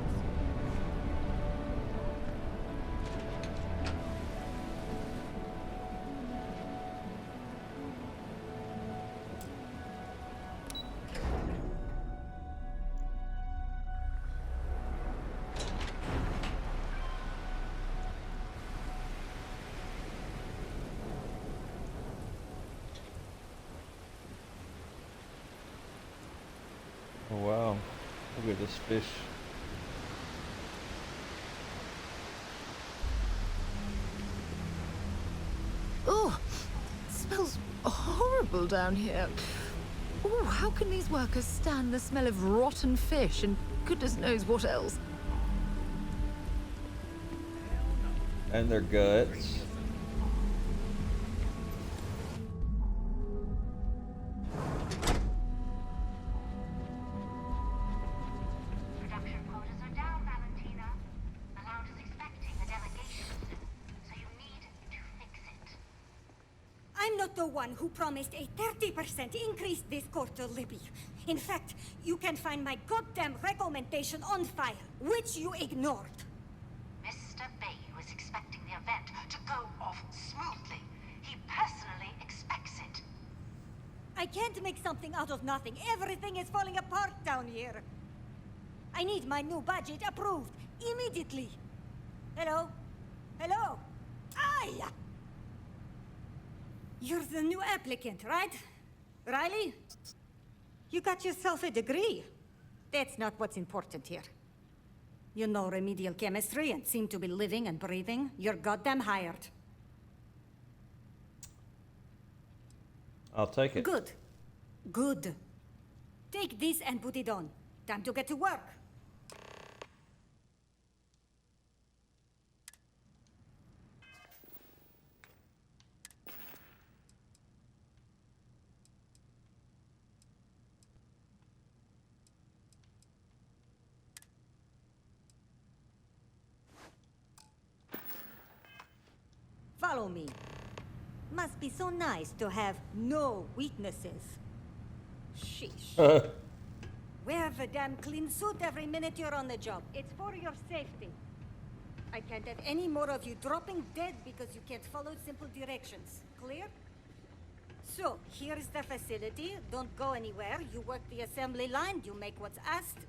Oh wow, look at this fish. Oh, it smells horrible down here. Ooh, how can these workers stand the smell of rotten fish and goodness knows what else? And their guts. Production quotas are down, Valentina. The lounge is expecting a delegation soon, so you need to fix it. I'm not the one who promised a 30% increase this quarter, Libby. In fact, you can find my goddamn recommendation on file, which you ignored. Mr. Bayou is expecting the event to go off smoothly. He personally expects it. I can't make something out of nothing. Everything is falling apart down here. I need my new budget approved immediately. Hello? Hello? Aye! You're the new applicant, right? Riley? You got yourself a degree. That's not what's important here. You know remedial chemistry and seem to be living and breathing. You're goddamn hired. I'll take it. Good. Good. Take this and put it on. Time to get to work. Follow me. Must be so nice to have no weaknesses. Sheesh. Wear the damn clean suit every minute you're on the job. It's for your safety. I can't have any more of you dropping dead because you can't follow simple directions. Clear? So, here's the facility. Don't go anywhere. You work the assembly line, you make what's asked,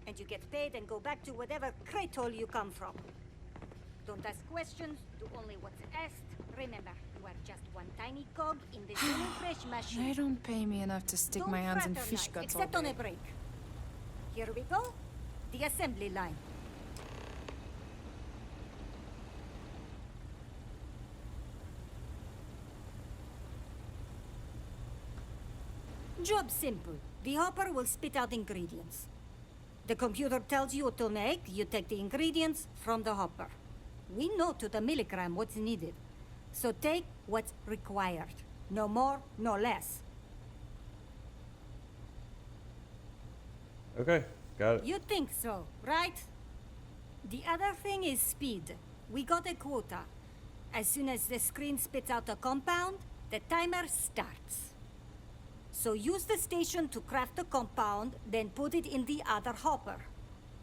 and you get paid and go back to whatever crate hole you come from. Don't ask questions, do only what's asked. Remember, you are just one tiny cog in this little fresh machine. They don't pay me enough to stick my hands in fish guts all except on day. a break. Here we go. The assembly line. Job simple. The hopper will spit out ingredients. The computer tells you what to make, you take the ingredients from the hopper. We know to the milligram what's needed. So take what's required. No more, no less. Okay, got it. You think so, right? The other thing is speed. We got a quota. As soon as the screen spits out a compound, the timer starts. So use the station to craft the compound, then put it in the other hopper.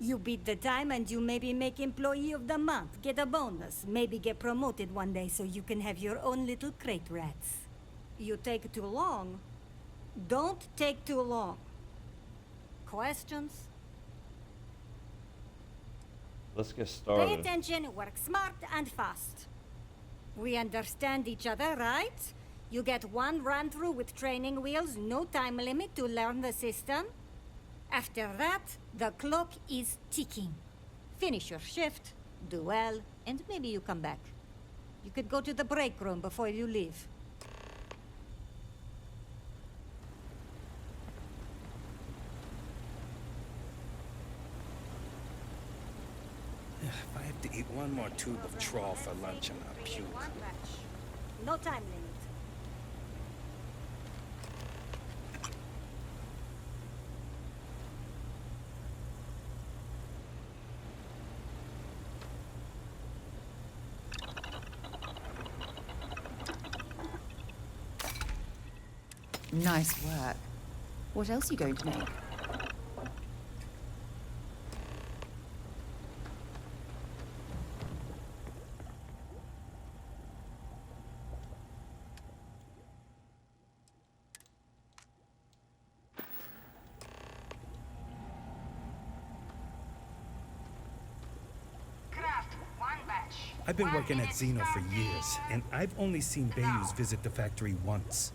You beat the time and you maybe make Employee of the Month, get a bonus, maybe get promoted one day so you can have your own little crate rats. You take too long, don't take too long. Questions? Let's get Pay started. attention, work smart and fast. We understand each other, right? You get one run-through with training wheels, no time limit to learn the system. After that, the clock is ticking. Finish your shift, do well, and maybe you come back. You could go to the break room before you leave. If I have to eat one more tube of trawl for lunch, I'm gonna puke. No time limit. Nice work. What else are you going to make? I've been working at Xeno for years, and I've only seen Bayous visit the factory once.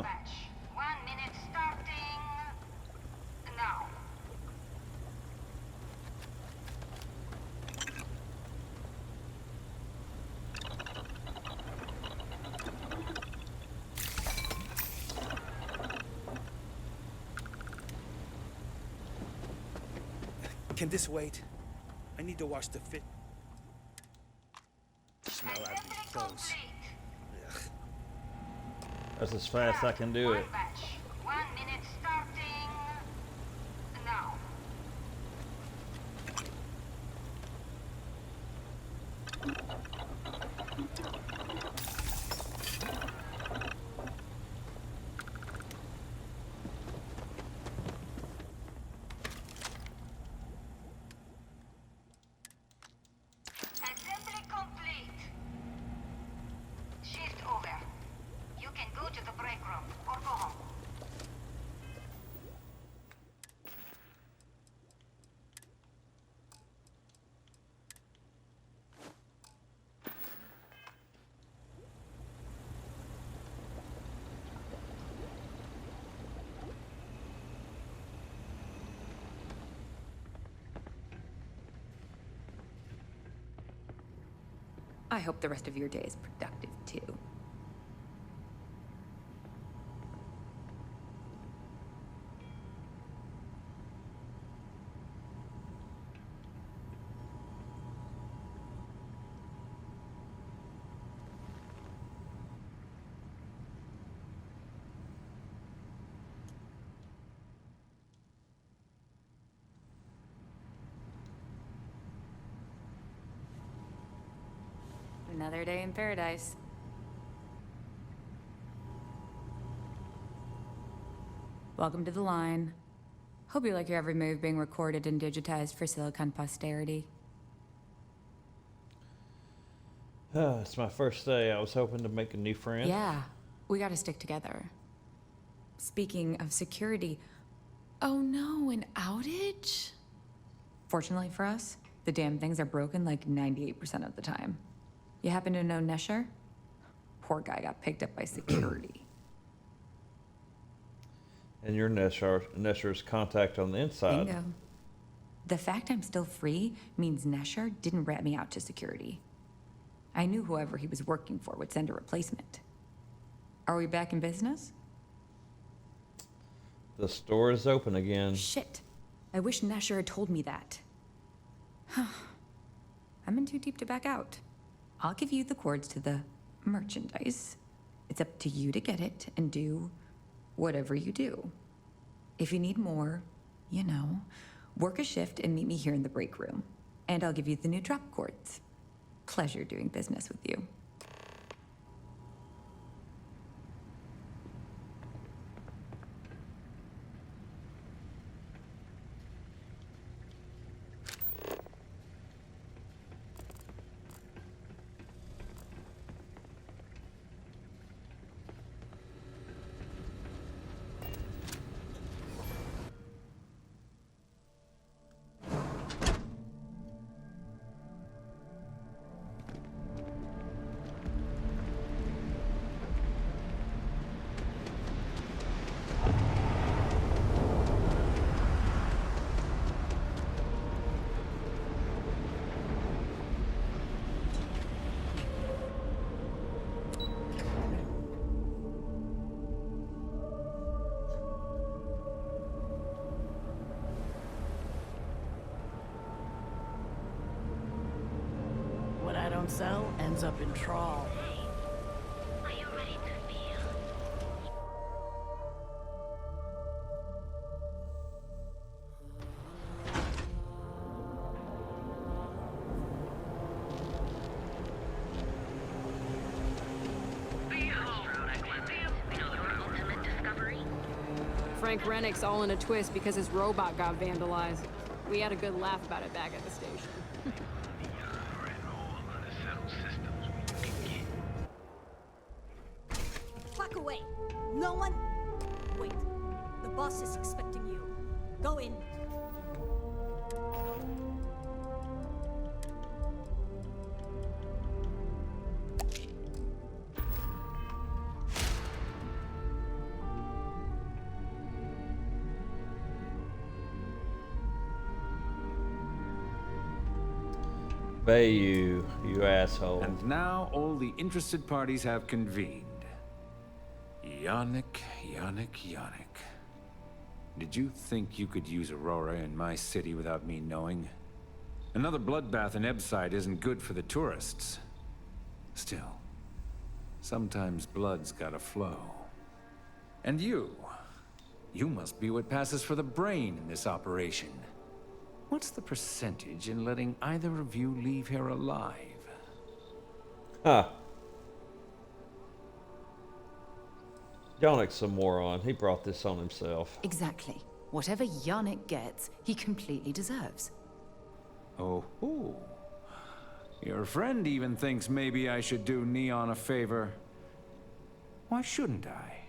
batch. 1 minute starting now. Can this wait? I need to wash the fit. Smell out these clothes. Ugh. That's as fast as I can do it. Batch. 1 minute starting now. Assembly complete. Shift over. You can go to the break room or go home. I hope the rest of your day is productive, too. Another day in paradise. Welcome to the line. Hope you like your every move being recorded and digitized for Silicon posterity. It's my first day. I was hoping to make a new friend. Yeah, we gotta stick together. Speaking of security, oh no, an outage? Fortunately for us, the damn things are broken like 98% of the time. You happen to know Nesher? Poor guy got picked up by security. And you're Nesher's contact on the inside. Bingo. The fact I'm still free means Nesher didn't rat me out to security. I knew whoever he was working for would send a replacement. Are we back in business? The store is open again. Shit. I wish Nesher had told me that. I'm in too deep to back out. I'll give you the cords to the merchandise. It's up to you to get it and do whatever you do. If you need more, you know, work a shift and meet me here in the break room. And I'll give you the new drop cords. Pleasure doing business with you. What I don't sell ends up in trawl. Are you ready to feel? Frank Rennick's all in a twist because his robot got vandalized. We had a good laugh about it back at the station. Fuck away. No one... Wait. The boss is expecting you. Go in. Bayou, you asshole. And now all the interested parties have convened. Yannick. Did you think you could use Aurora in my city without me knowing? Another bloodbath in Ebside isn't good for the tourists. Still, sometimes blood's gotta flow. And you must be what passes for the brain in this operation. What's the percentage in letting either of you leave here alive? Huh. Yannick's a moron. He brought this on himself. Exactly. Whatever Yannick gets, he completely deserves. Oh, your friend even thinks maybe I should do Neon a favor. Why shouldn't I?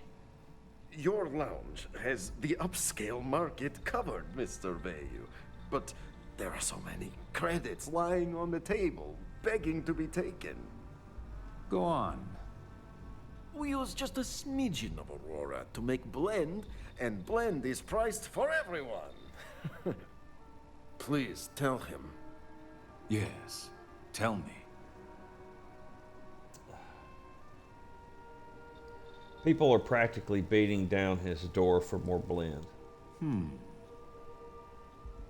Your lounge has the upscale market covered, Mr. Bayou. But there are so many credits lying on the table, begging to be taken. Go on. We use just a smidgen of Aurora to make Blend, and Blend is priced for everyone. Please tell him. Yes, tell me. People are practically beating down his door for more Blend.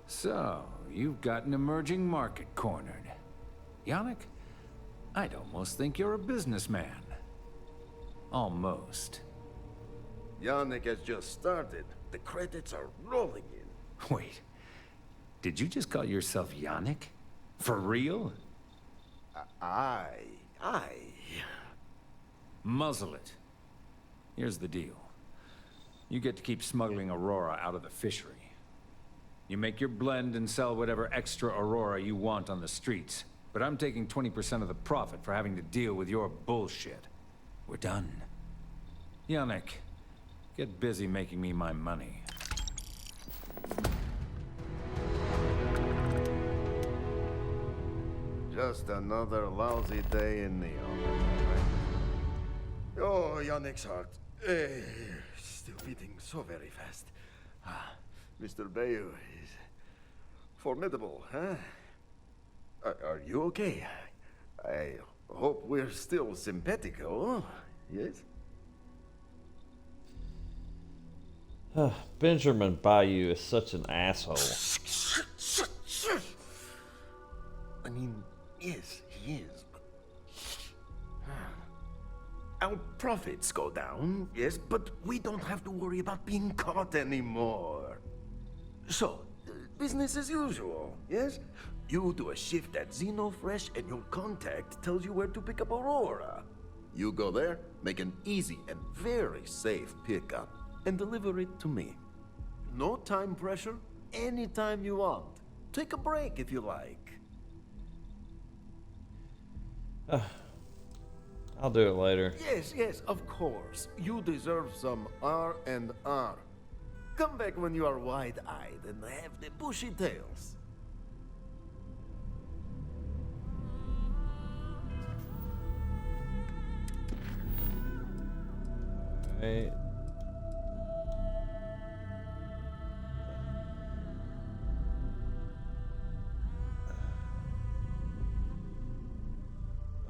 So, you've got an emerging market cornered. Yannick, I'd almost think you're a businessman. Almost. Yannick has just started. The credits are rolling in. Wait, did you just call yourself Yannick? For real? Aye. Muzzle it. Here's the deal. You get to keep smuggling Aurora out of the fishery. You make your blend and sell whatever extra Aurora you want on the streets. But I'm taking 20% of the profit for having to deal with your bullshit. We're done. Yannick, get busy making me my money. Just another lousy day in Neon. Oh, Yannick's heart. Still beating so very fast. Mr. Bayou is formidable, huh? Are you okay? I hope we're still simpatico, yes? Benjamin Bayou is such an asshole. I mean, yes, he is, but... Our profits go down, yes, but we don't have to worry about being caught anymore. So, business as usual, yes? You do a shift at Xenofresh and your contact tells you where to pick up Aurora. You go there, make an easy and very safe pickup, and deliver it to me. No time pressure, anytime you want. Take a break if you like. I'll do it later. Yes, of course. You deserve some R&R. Come back when you are wide-eyed and have the bushy tails. Right.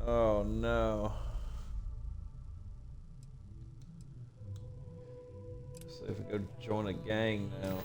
Oh no. See if we go join a gang now.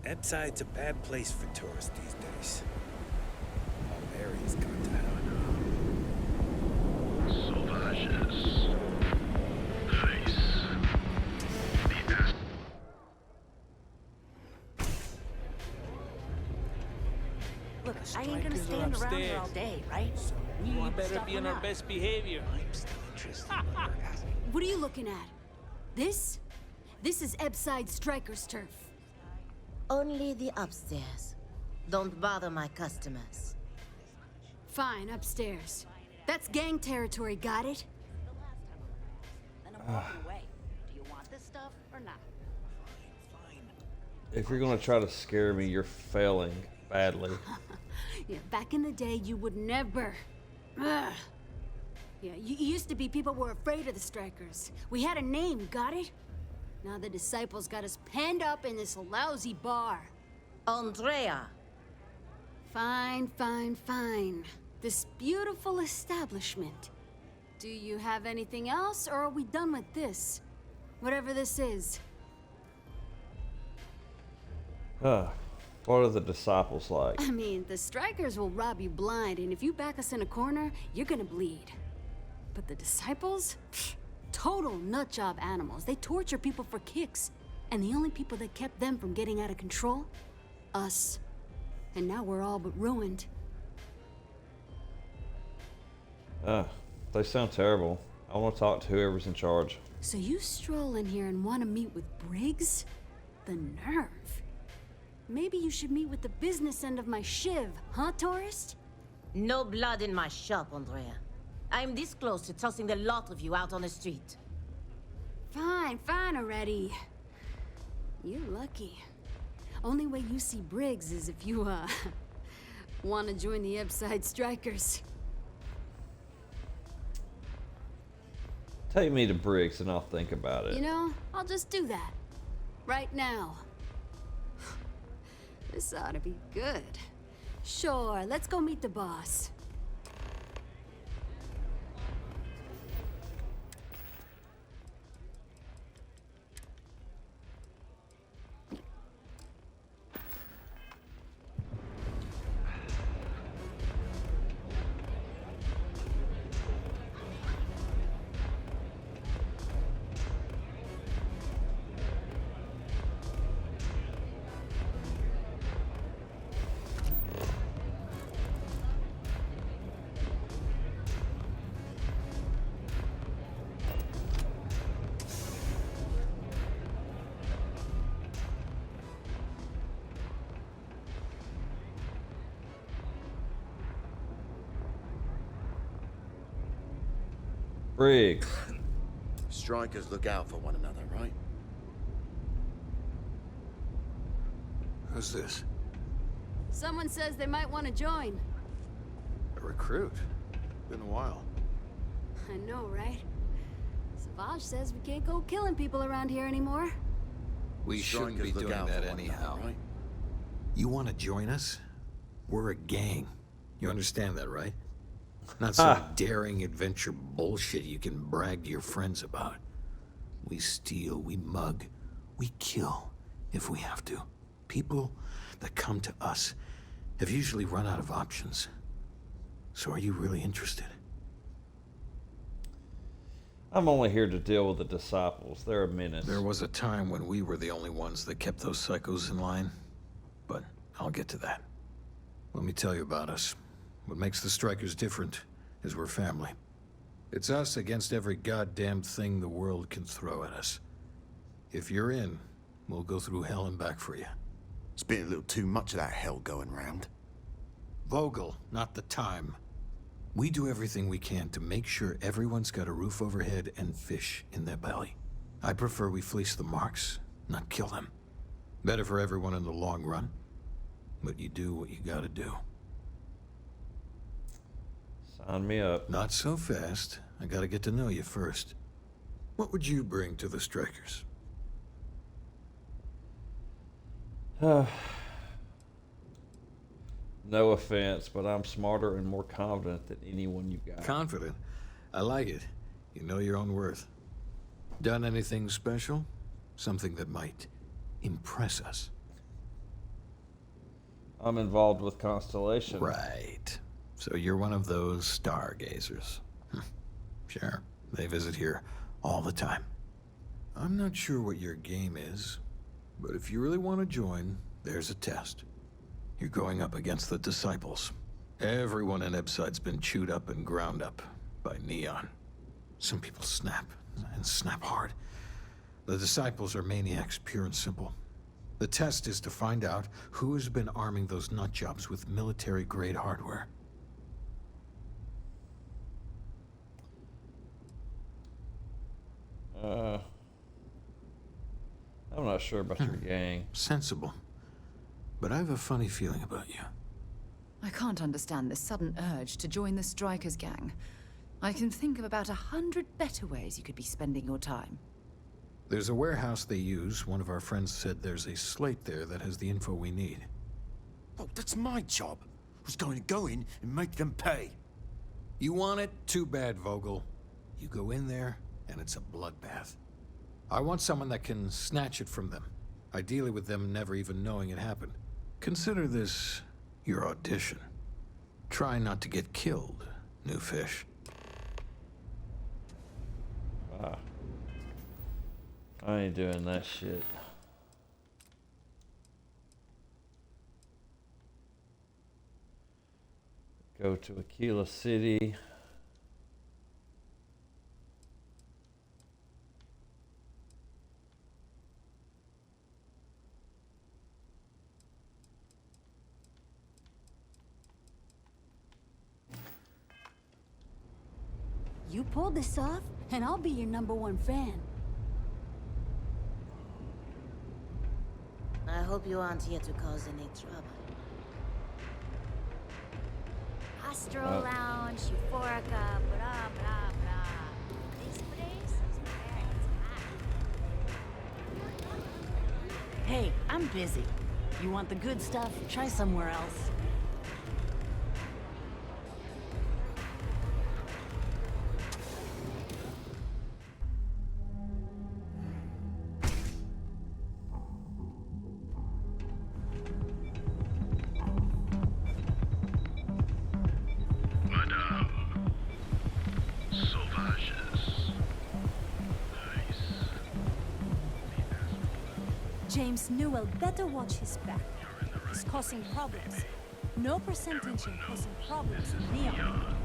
Ebside's a bad place for tourists these days. Whole area's gone to hell now. Sauvages. Face. The ass. Look, I ain't gonna stand around here all day, right? We Want better stuff be or on our not? best behavior. What are you looking at? This? This is Ebside Striker's turf. Only the upstairs. Don't bother my customers. Fine, upstairs. That's gang territory, got it? Then I'm walking away. Do you want this stuff or not? If you're gonna try to scare me, you're failing badly. Yeah, back in the day, you would never. Ugh. Yeah, you used to be people were afraid of the Strikers. We had a name, got it? Now the Disciples got us penned up in this lousy bar. Andrea! Fine, fine, fine. This beautiful establishment. Do you have anything else, or are we done with this? Whatever this is. What are the Disciples like? I mean, the Strikers will rob you blind, and if you back us in a corner, you're gonna bleed. But the Disciples? Pfft, total nutjob animals. They torture people for kicks. And the only people that kept them from getting out of control? Us. And now we're all but ruined. They sound terrible. I want to talk to whoever's in charge. So you stroll in here and want to meet with Briggs? The nerve. Maybe you should meet with the business end of my shiv, huh, tourist? No blood in my shop, Andrea. I'm this close to tossing the lot of you out on the street. Fine, fine already. You're lucky. Only way you see Briggs is if you, want to join the Ebside Strikers. Take me to Briggs and I'll think about it. You know, I'll just do that. Right now. This ought to be good. Sure, let's go meet the boss. Briggs. Strikers look out for one another, right? Who's this? Someone says they might want to join. A recruit? Been a while. I know, right? Savage says we can't go killing people around here anymore. We shouldn't be Strikers look doing out that for one anyhow. another, right? You want to join us? We're a gang. You understand that, right? Not some daring adventure bullshit you can brag to your friends about. We steal, we mug, we kill if we have to. People that come to us have usually run out of options. So are you really interested? I'm only here to deal with the Disciples. They're a menace. There was a time when we were the only ones that kept those psychos in line. But I'll get to that. Let me tell you about us. What makes the Strikers different is we're family. It's us against every goddamn thing the world can throw at us. If you're in, we'll go through hell and back for you. It's been a little too much of that hell going round. Vogel, not the time. We do everything we can to make sure everyone's got a roof overhead and fish in their belly. I prefer we fleece the marks, not kill them. Better for everyone in the long run. But you do what you gotta do. Sign me up. Not so fast. I gotta get to know you first. What would you bring to the Strikers? No offense, but I'm smarter and more confident than anyone you got. Confident? I like it. You know your own worth. Done anything special? Something that might impress us? I'm involved with Constellation. Right. So you're one of those stargazers. Sure. They visit here all the time. I'm not sure what your game is, but if you really want to join, there's a test. You're going up against the Disciples. Everyone in Ebside's been chewed up and ground up by Neon. Some people snap, and snap hard. The Disciples are maniacs, pure and simple. The test is to find out who has been arming those nutjobs with military-grade hardware. I'm not sure about your gang. Sensible. But I have a funny feeling about you. I can't understand this sudden urge to join the Strikers gang. I can think of about 100 better ways you could be spending your time. There's a warehouse they use. One of our friends said there's a slate there that has the info we need. Oh, that's my job. Who's going to go in and make them pay? You want it? Too bad, Vogel. You go in there, and it's a bloodbath. I want someone that can snatch it from them. Ideally with them never even knowing it happened. Consider this your audition. Try not to get killed, new fish. Wow. I ain't doing that shit. Go to Aquila City. You pull this off, and I'll be your #1 fan. I hope you aren't here to cause any trouble. Astro Lounge, Euphorica, blah, blah, blah. This place is where it's at. Hey, I'm busy. You want the good stuff? Try somewhere else. James Newell better watch his back. He's causing problems. No percentage in causing problems in Neon.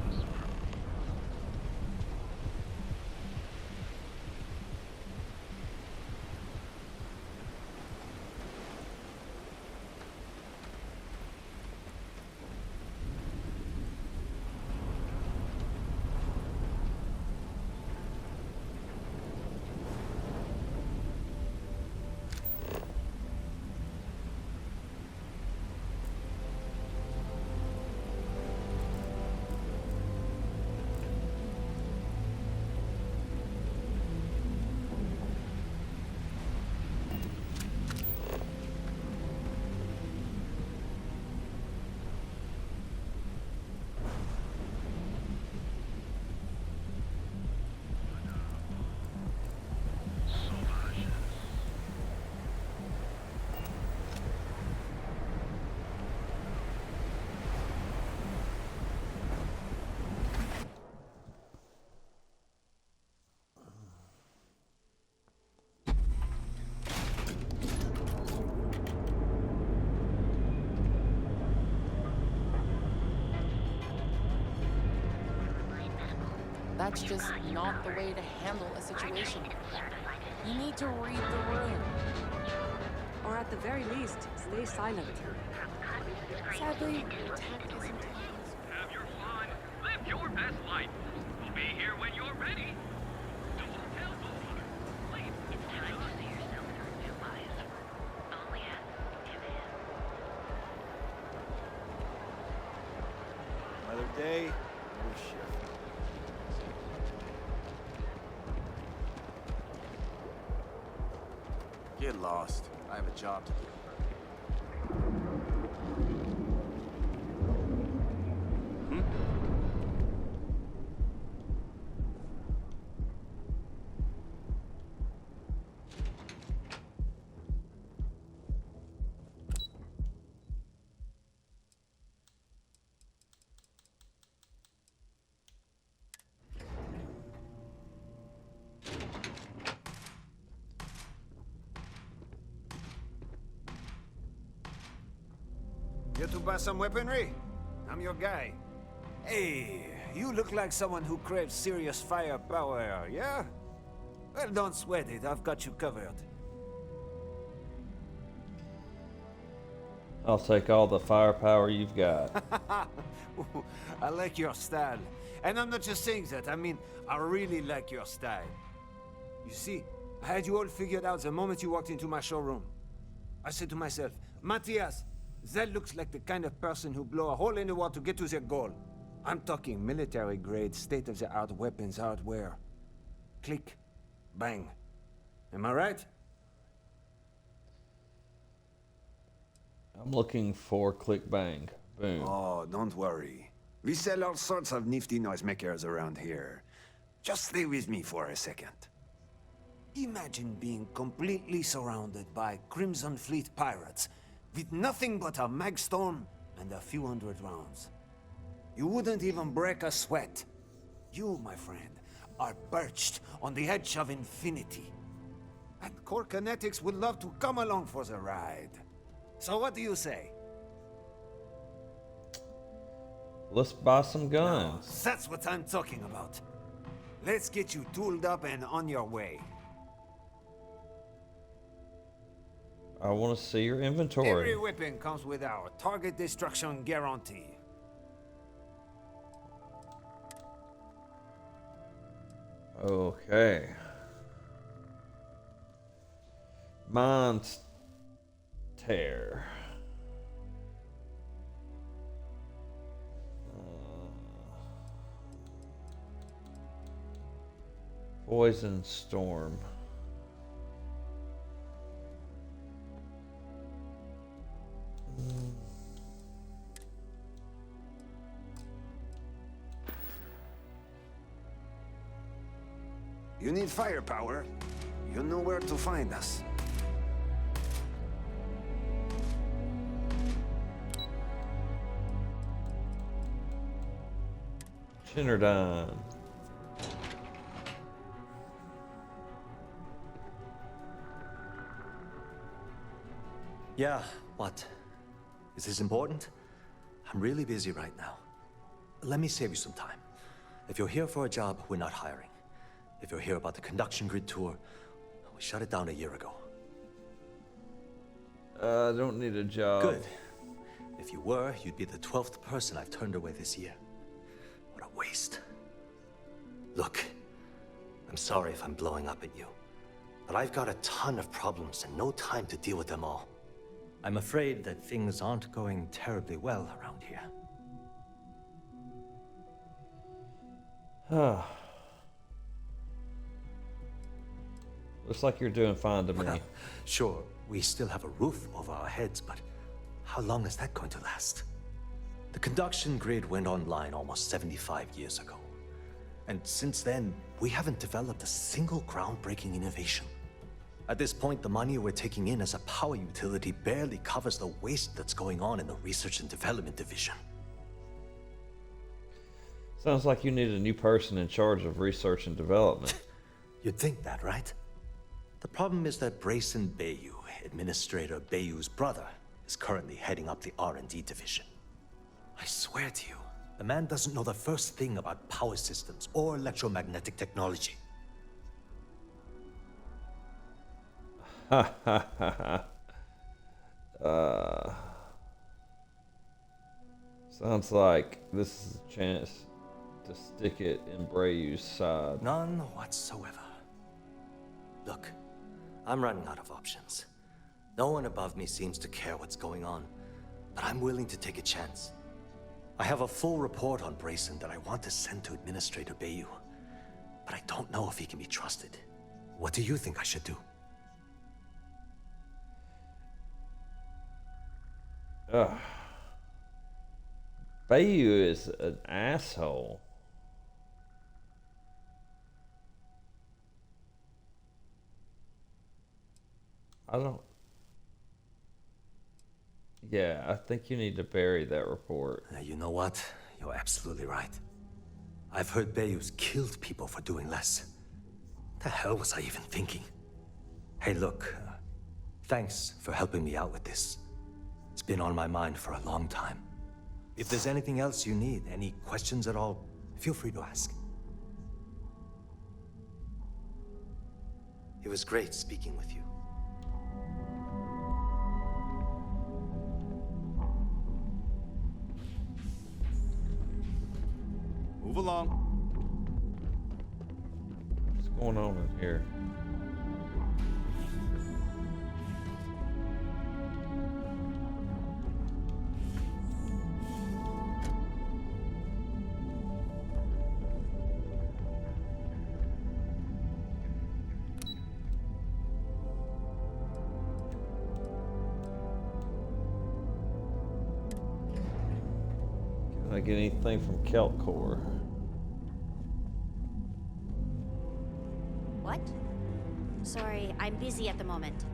That's just not the way to handle a situation. You need to read the room. Or at the very least, stay silent. Sadly, Have your fun. Live your best life. We'll be here when you're ready. The Hotel Boulevard. Please. It's time to see yourself through new eyes. Only as it is. Another day, another shift. Get lost. I have a job to do. Here to buy some weaponry? I'm your guy. Hey, you look like someone who craves serious firepower, yeah? Well, don't sweat it. I've got you covered. I'll take all the firepower you've got. I like your style. And I'm not just saying that. I mean, I really like your style. You see, I had you all figured out the moment you walked into my showroom. I said to myself, Matthias, that looks like the kind of person who blow a hole in the wall to get to their goal. I'm talking military-grade, state-of-the-art weapons hardware. Click, bang. Am I right? I'm looking for click bang. Boom. Oh, don't worry. We sell all sorts of nifty noisemakers around here. Just stay with me for a second. Imagine being completely surrounded by Crimson Fleet pirates with nothing but a magstorm and a few hundred rounds. You wouldn't even break a sweat. You, my friend, are perched on the edge of infinity. And Core Kinetics would love to come along for the ride. So what do you say? Let's buy some guns. Now, that's what I'm talking about. Let's get you tooled up and on your way. I want to see your inventory. Every weapon comes with our target destruction guarantee. Okay. Monster. Poison Storm. You need firepower. You know where to find us. Shinnerdan. Yeah, what? Is this important? I'm really busy right now. Let me save you some time. If you're here for a job, we're not hiring. If you're here about the conduction grid tour, we shut it down a year ago. I don't need a job. Good. If you were, you'd be the 12th person I've turned away this year. What a waste. Look, I'm sorry if I'm blowing up at you, but I've got a ton of problems and no time to deal with them all. I'm afraid that things aren't going terribly well around here. Looks like you're doing fine to me. Well, sure, we still have a roof over our heads, but how long is that going to last? The conduction grid went online almost 75 years ago. And since then, we haven't developed a single groundbreaking innovation. At this point, the money we're taking in as a power utility barely covers the waste that's going on in the research and development division. Sounds like you need a new person in charge of research and development. You'd think that, right? The problem is that Brayson Bayou, Administrator Bayou's brother, is currently heading up the R&D division. I swear to you, the man doesn't know the first thing about power systems or electromagnetic technology. Sounds like this is a chance to stick it in Brayu's side. None whatsoever. Look, I'm running out of options. No one above me seems to care what's going on, but I'm willing to take a chance. I have a full report on Brayson that I want to send to Administrator Bayou, but I don't know if he can be trusted. What do you think I should do? Bayou is an asshole. I don't... Yeah, I think you need to bury that report. You know what? You're absolutely right. I've heard Bayou's killed people for doing less. The hell was I even thinking? Hey, look, thanks for helping me out with this. It's been on my mind for a long time. If there's anything else you need, any questions at all, feel free to ask. It was great speaking with you. Move along. What's going on in here? Can I get anything from Kelkor? What? Sorry, I'm busy at the moment.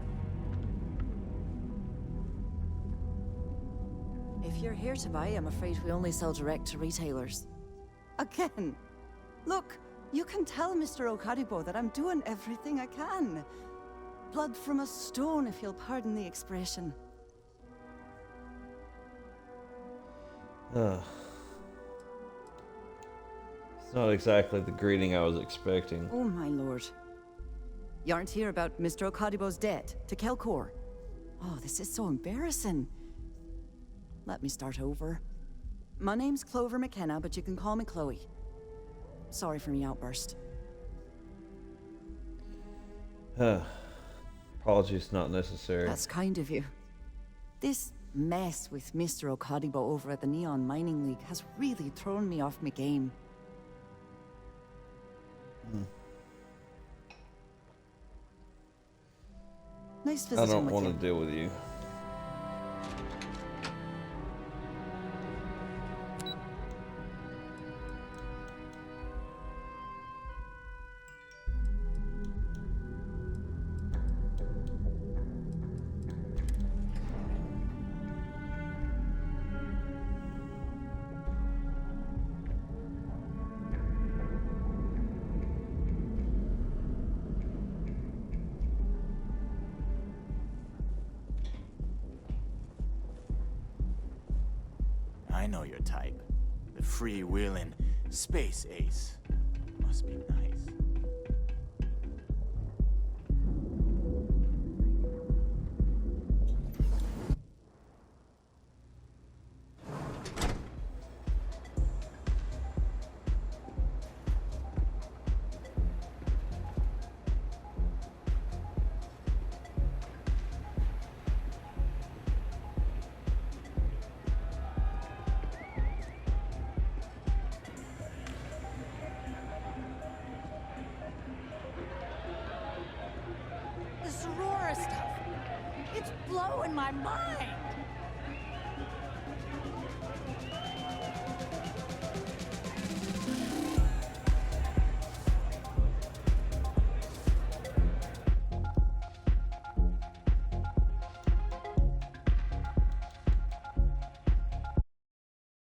If you're here to buy, I'm afraid we only sell direct to retailers. Again! Look, you can tell Mr. Okadibo that I'm doing everything I can. Blood from a stone, if you'll pardon the expression. It's not exactly the greeting I was expecting. Oh, my lord. You aren't here about Mr. Okadibo's debt to Kelkor. Oh, this is so embarrassing. Let me start over. My name's Clover McKenna, but you can call me Chloe. Sorry for me outburst. Apologies not necessary. That's kind of you. This mess with Mr. Okadibo over at the Neon Mining League has really thrown me off my game. Nice I visiting don't with want you. to deal with you. I know your type. The free-wheeling space ace. Must be nice. This Aurora stuff. It's blowing my mind.